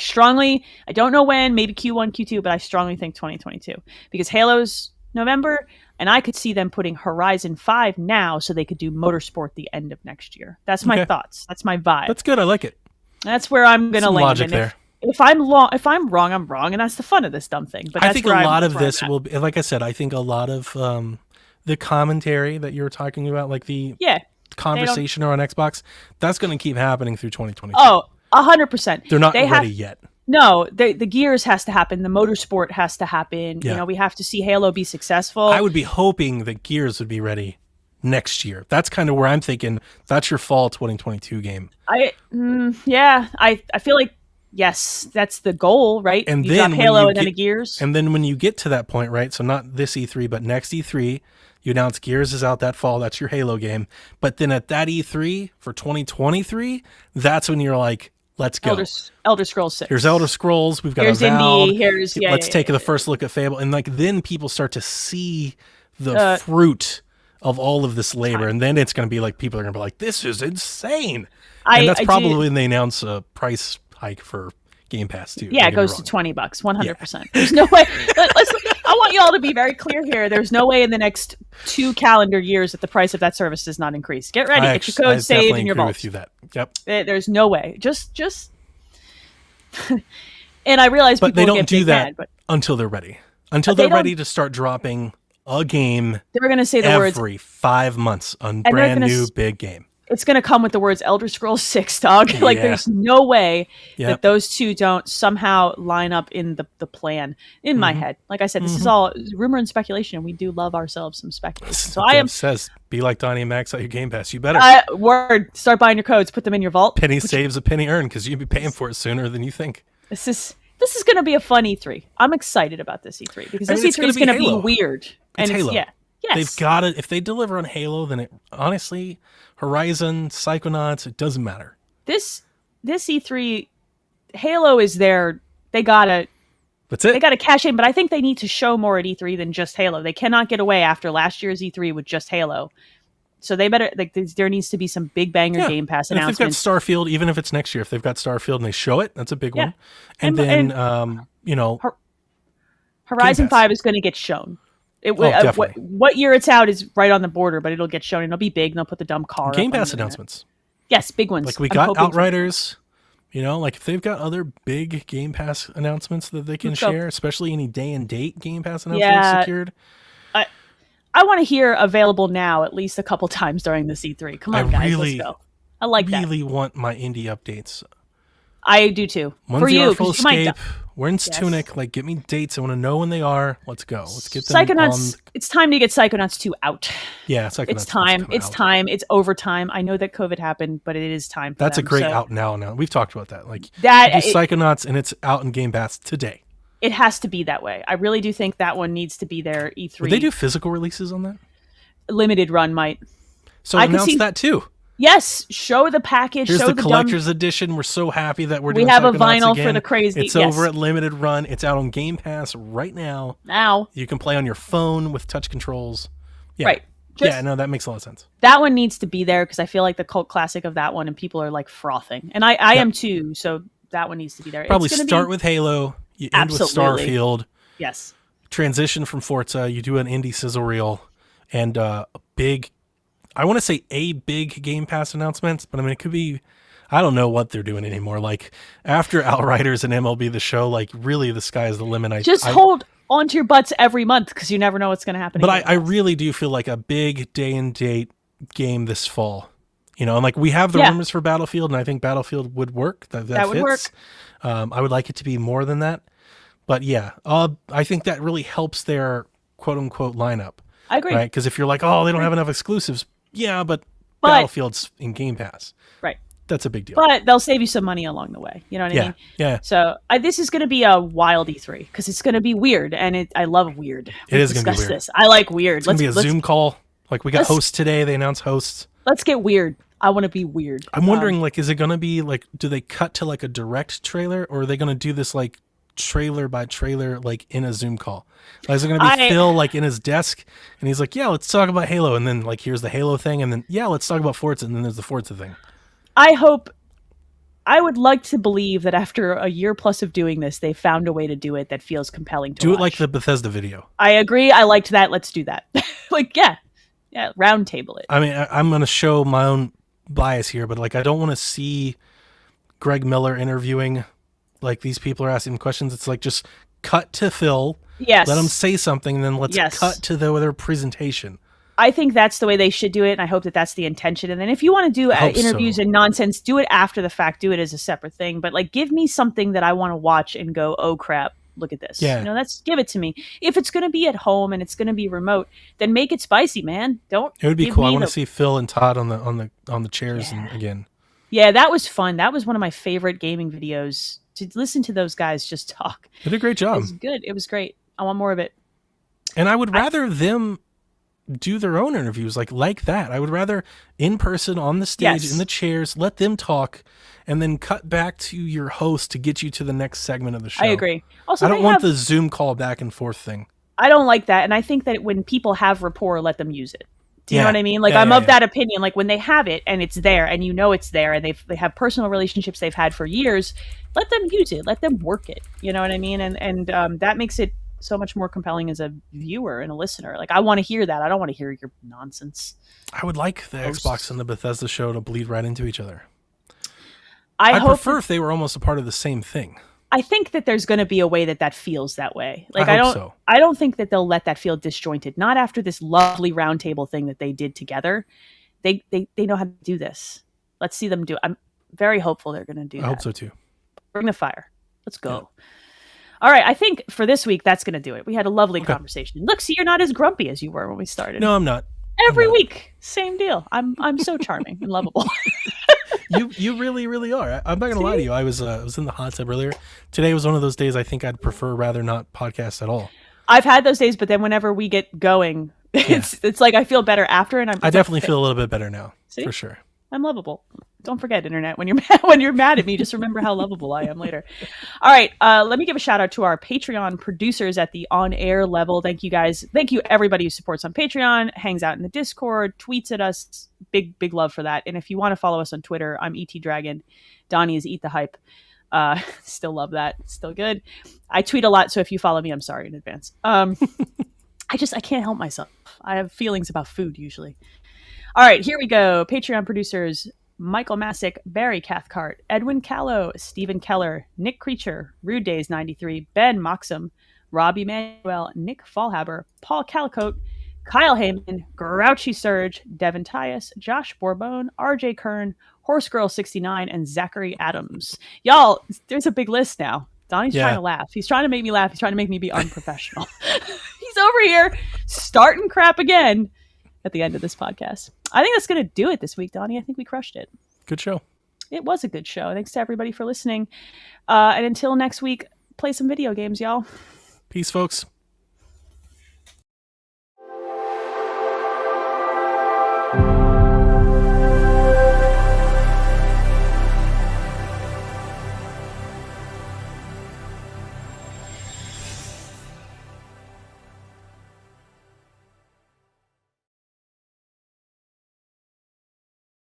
don't know when. Maybe Q1, Q2, but I strongly think 2022, because Halo's November, and I could see them putting Horizon 5 now so they could do Motorsport the end of next year. That's my thoughts. That's my vibe. That's good. I like it. That's where I'm gonna land. Logic there. If I'm wrong, I'm wrong, and that's the fun of this dumb thing. But I think a lot of this will be, like I said, I think a lot of the commentary that you were talking about, like the conversation around Xbox, that's going to keep happening through 2022. Oh, 100%. They're not ready yet. No, the Gears has to happen. The Motorsport has to happen. Yeah. You know, we have to see Halo be successful. I would be hoping that Gears would be ready next year. That's kind of where I'm thinking that's your fall 2022 game. I feel like, yes, that's the goal, right? And you then drop Halo and then a Gears. And then when you get to that point, right? So not this E3, but next E3, you announce Gears is out that fall. That's your Halo game. But then at that E3 for 2023, that's when you're like, let's go. Elder Scrolls 6. Here's Elder Scrolls. We've got Here's Avowed. Indie. Let's take the first look at Fable. And like then people start to see the fruit of all of this labor. And then it's going to be like, people are going to be like, this is insane. And that's probably when they announce a price hike for Game Pass too. Yeah, it goes to $20, 100%. Yeah. There's no way. I want you all to be very clear here. There's no way in the next 2 calendar years that the price of that service does not increase. Get ready. Get your code saved in your vault. With you that. Yep. There's no way. Just. And I realize people they don't get do that mad, until they're ready. Until they're ready to start dropping a game. They're going to say the words every 5 months on brand new big game. It's going to come with the words Elder Scrolls 6, dog. There's no way that those two don't somehow line up in the plan in my head. Like I said, this is all rumor and speculation. We do love ourselves some speculation. So says, be like Donnie and Max out your Game Pass. You better. Start buying your codes. Put them in your vault. Penny saves a penny earned, because you'll be paying for it sooner than you think. This is going to be a fun E3. I'm excited about this E3 because this E3 is going to be weird. It's Halo. Yes. They've got it. If they deliver on Halo, then honestly, Horizon, Psychonauts, it doesn't matter. This this E3, Halo is there. That's it. They gotta cash in, but I think they need to show more at E3 than just Halo. They cannot get away after last year's E3 with just Halo. So they better there needs to be some big banger Game Pass announcements. If they've got Starfield, even if it's next year, if they've got Starfield and they show it, that's a big one. And then Horizon 5 is going to get shown. What year it's out is right on the border, but it'll get shown and it'll be big. And they'll put the dumb car. Game Pass announcements. Yes, big ones. Like we got Outriders. If they've got other big Game Pass announcements that they can share, especially any day and date Game Pass announcements secured. I want to hear available now at least a couple times during the C3. Come on, guys, let's go. I really want my indie updates. I do too. For you, Full Escape, When's Tunic? Like, get me dates. I want to know when they are. Let's go. Let's get them Psychonauts. It's time to get Psychonauts 2 out. Yeah, Psychonauts. It's time. It's time. It's overtime. I know that COVID happened, but it is time for That's them, a great out now. We've talked about that. Like Psychonauts, and it's out in Game Pass today. It has to be that way. I really do think that one needs to be there. E3. Would they do physical releases on that? Limited run might. So announce that too. Yes, show the package. Here's show the collector's edition. We're so happy that we have a vinyl again. For the crazy. It's over at Limited Run. It's out on Game Pass right now. You can play on your phone with touch controls. Yeah. Right. That makes a lot of sense. That one needs to be there because I feel like the cult classic of that one, and people are like frothing, and I am too. So that one needs to be there. Probably start with Halo. You end with Starfield. Yes. Transition from Forza. You do an indie sizzle reel, and a big. I want to say a big Game Pass announcement, but I mean, it could be, I don't know what they're doing anymore. Like after Outriders and MLB The Show, like really the sky is the limit. Hold onto your butts every month because you never know what's going to happen. But I really do feel like a big day and date game this fall, and like we have the rumors for Battlefield, and I think Battlefield would work. That would work. I would like it to be more than that. But yeah, I think that really helps their quote unquote lineup. I agree. Right? Because if you're like, oh, they don't have enough exclusives. Yeah, but Battlefield's in Game Pass. Right. That's a big deal. But they'll save you some money along the way. You know what I mean? Yeah. So this is going to be a wild E3 because it's going to be weird, and I love weird. It is going to be weird. This. I like weird. It's going to be a Zoom call. Like we got hosts today. They announced hosts. Let's get weird. I want to be weird. I'm wondering, like, is it going to be like, do they cut to like a direct trailer, or are they going to do this like trailer by trailer, like in a Zoom call? Like, is it going to be Phil like in his desk and he's like, yeah, let's talk about Halo, and then like here's the Halo thing, and then let's talk about Forza, and then there's the Forza thing. I would like to believe that after a year plus of doing this, they found a way to do it that feels compelling to watch. It like the Bethesda video. I agree. I liked that. Let's do that. Round table it. I mean, I'm going to show my own bias here, but like I don't want to see Greg Miller interviewing. Like these people are asking questions. It's like just cut to Phil. Yes. Let them say something, and then let's cut to their presentation. I think that's the way they should do it, and I hope that that's the intention. And then if you want to do interviews and nonsense, do it after the fact. Do it as a separate thing. But like, give me something that I want to watch and go, oh crap, look at this. Yeah. Give it to me. If it's going to be at home and it's going to be remote, then make it spicy, man. Don't. It would be cool. I want to see Phil and Todd on the chairs again. Yeah, that was fun. That was one of my favorite gaming videos. To listen to those guys just talk. They did a great job. It was good. It was great. I want more of it. And I would rather them do their own interviews like that. I would rather in person on the stage in the chairs, let them talk, and then cut back to your host to get you to the next segment of the show. I agree. Also, I don't want the Zoom call back and forth thing. I don't like that, and I think that when people have rapport, let them use it. Do you know what I mean? Like I'm of that opinion. Like when they have it and it's there, and you know it's there, and they have personal relationships they've had for years, let them use it. Let them work it. You know what I mean? And that makes it so much more compelling as a viewer and a listener. Like I want to hear that. I don't want to hear your nonsense. I would like the Xbox and the Bethesda show to bleed right into each other. I prefer if they were almost a part of the same thing. I think that there's going to be a way that feels that way. Like I don't think that they'll let that feel disjointed. Not after this lovely roundtable thing that they did together. They know how to do this. Let's see them do it. I'm very hopeful they're going to do that. I hope so too. Bring the fire. Let's go. Yeah. All right, I think for this week that's going to do it. We had a lovely conversation. Look, see, you're not as grumpy as you were when we started. No, I'm not. Every week, same deal. I'm so charming and lovable. You really, really are. I'm not gonna lie to you. I was in the hot tub earlier. Today was one of those days I think I'd prefer rather not podcast at all. I've had those days, but then whenever we get going, it's like I feel better after, and I definitely feel a little bit better now. See? For sure. I'm lovable. Don't forget, internet, when you're mad at me, just remember how lovable I am later. All right, let me give a shout out to our Patreon producers at the on-air level. Thank you guys. Thank you everybody who supports on Patreon, hangs out in the Discord, tweets at us. Big love for that. And if you want to follow us on Twitter, I'm ET Dragon. Donnie is Eat the Hype. Still love that. Still good. I tweet a lot, so if you follow me, I'm sorry in advance. I can't help myself. I have feelings about food usually. All right, here we go. Patreon producers: Michael Masick, Barry Cathcart, Edwin Callow, Stephen Keller, Nick Creature, Rude Days 93, Ben Moxham, Robbie Manuel, Nick Fallhaber, Paul Calicote, Kyle Heyman, Grouchy Surge, Devin Tyus, Josh Bourbon, RJ Kern, Horse Girl 69, and Zachary Adams. Y'all, there's a big list now. Donnie's trying to laugh. He's trying to make me laugh. He's trying to make me be unprofessional. He's over here starting crap again at the end of this podcast. I think that's going to do it this week, Donnie. I think we crushed it. Good show. It was a good show. Thanks to everybody for listening. And until next week, play some video games, y'all. Peace, folks.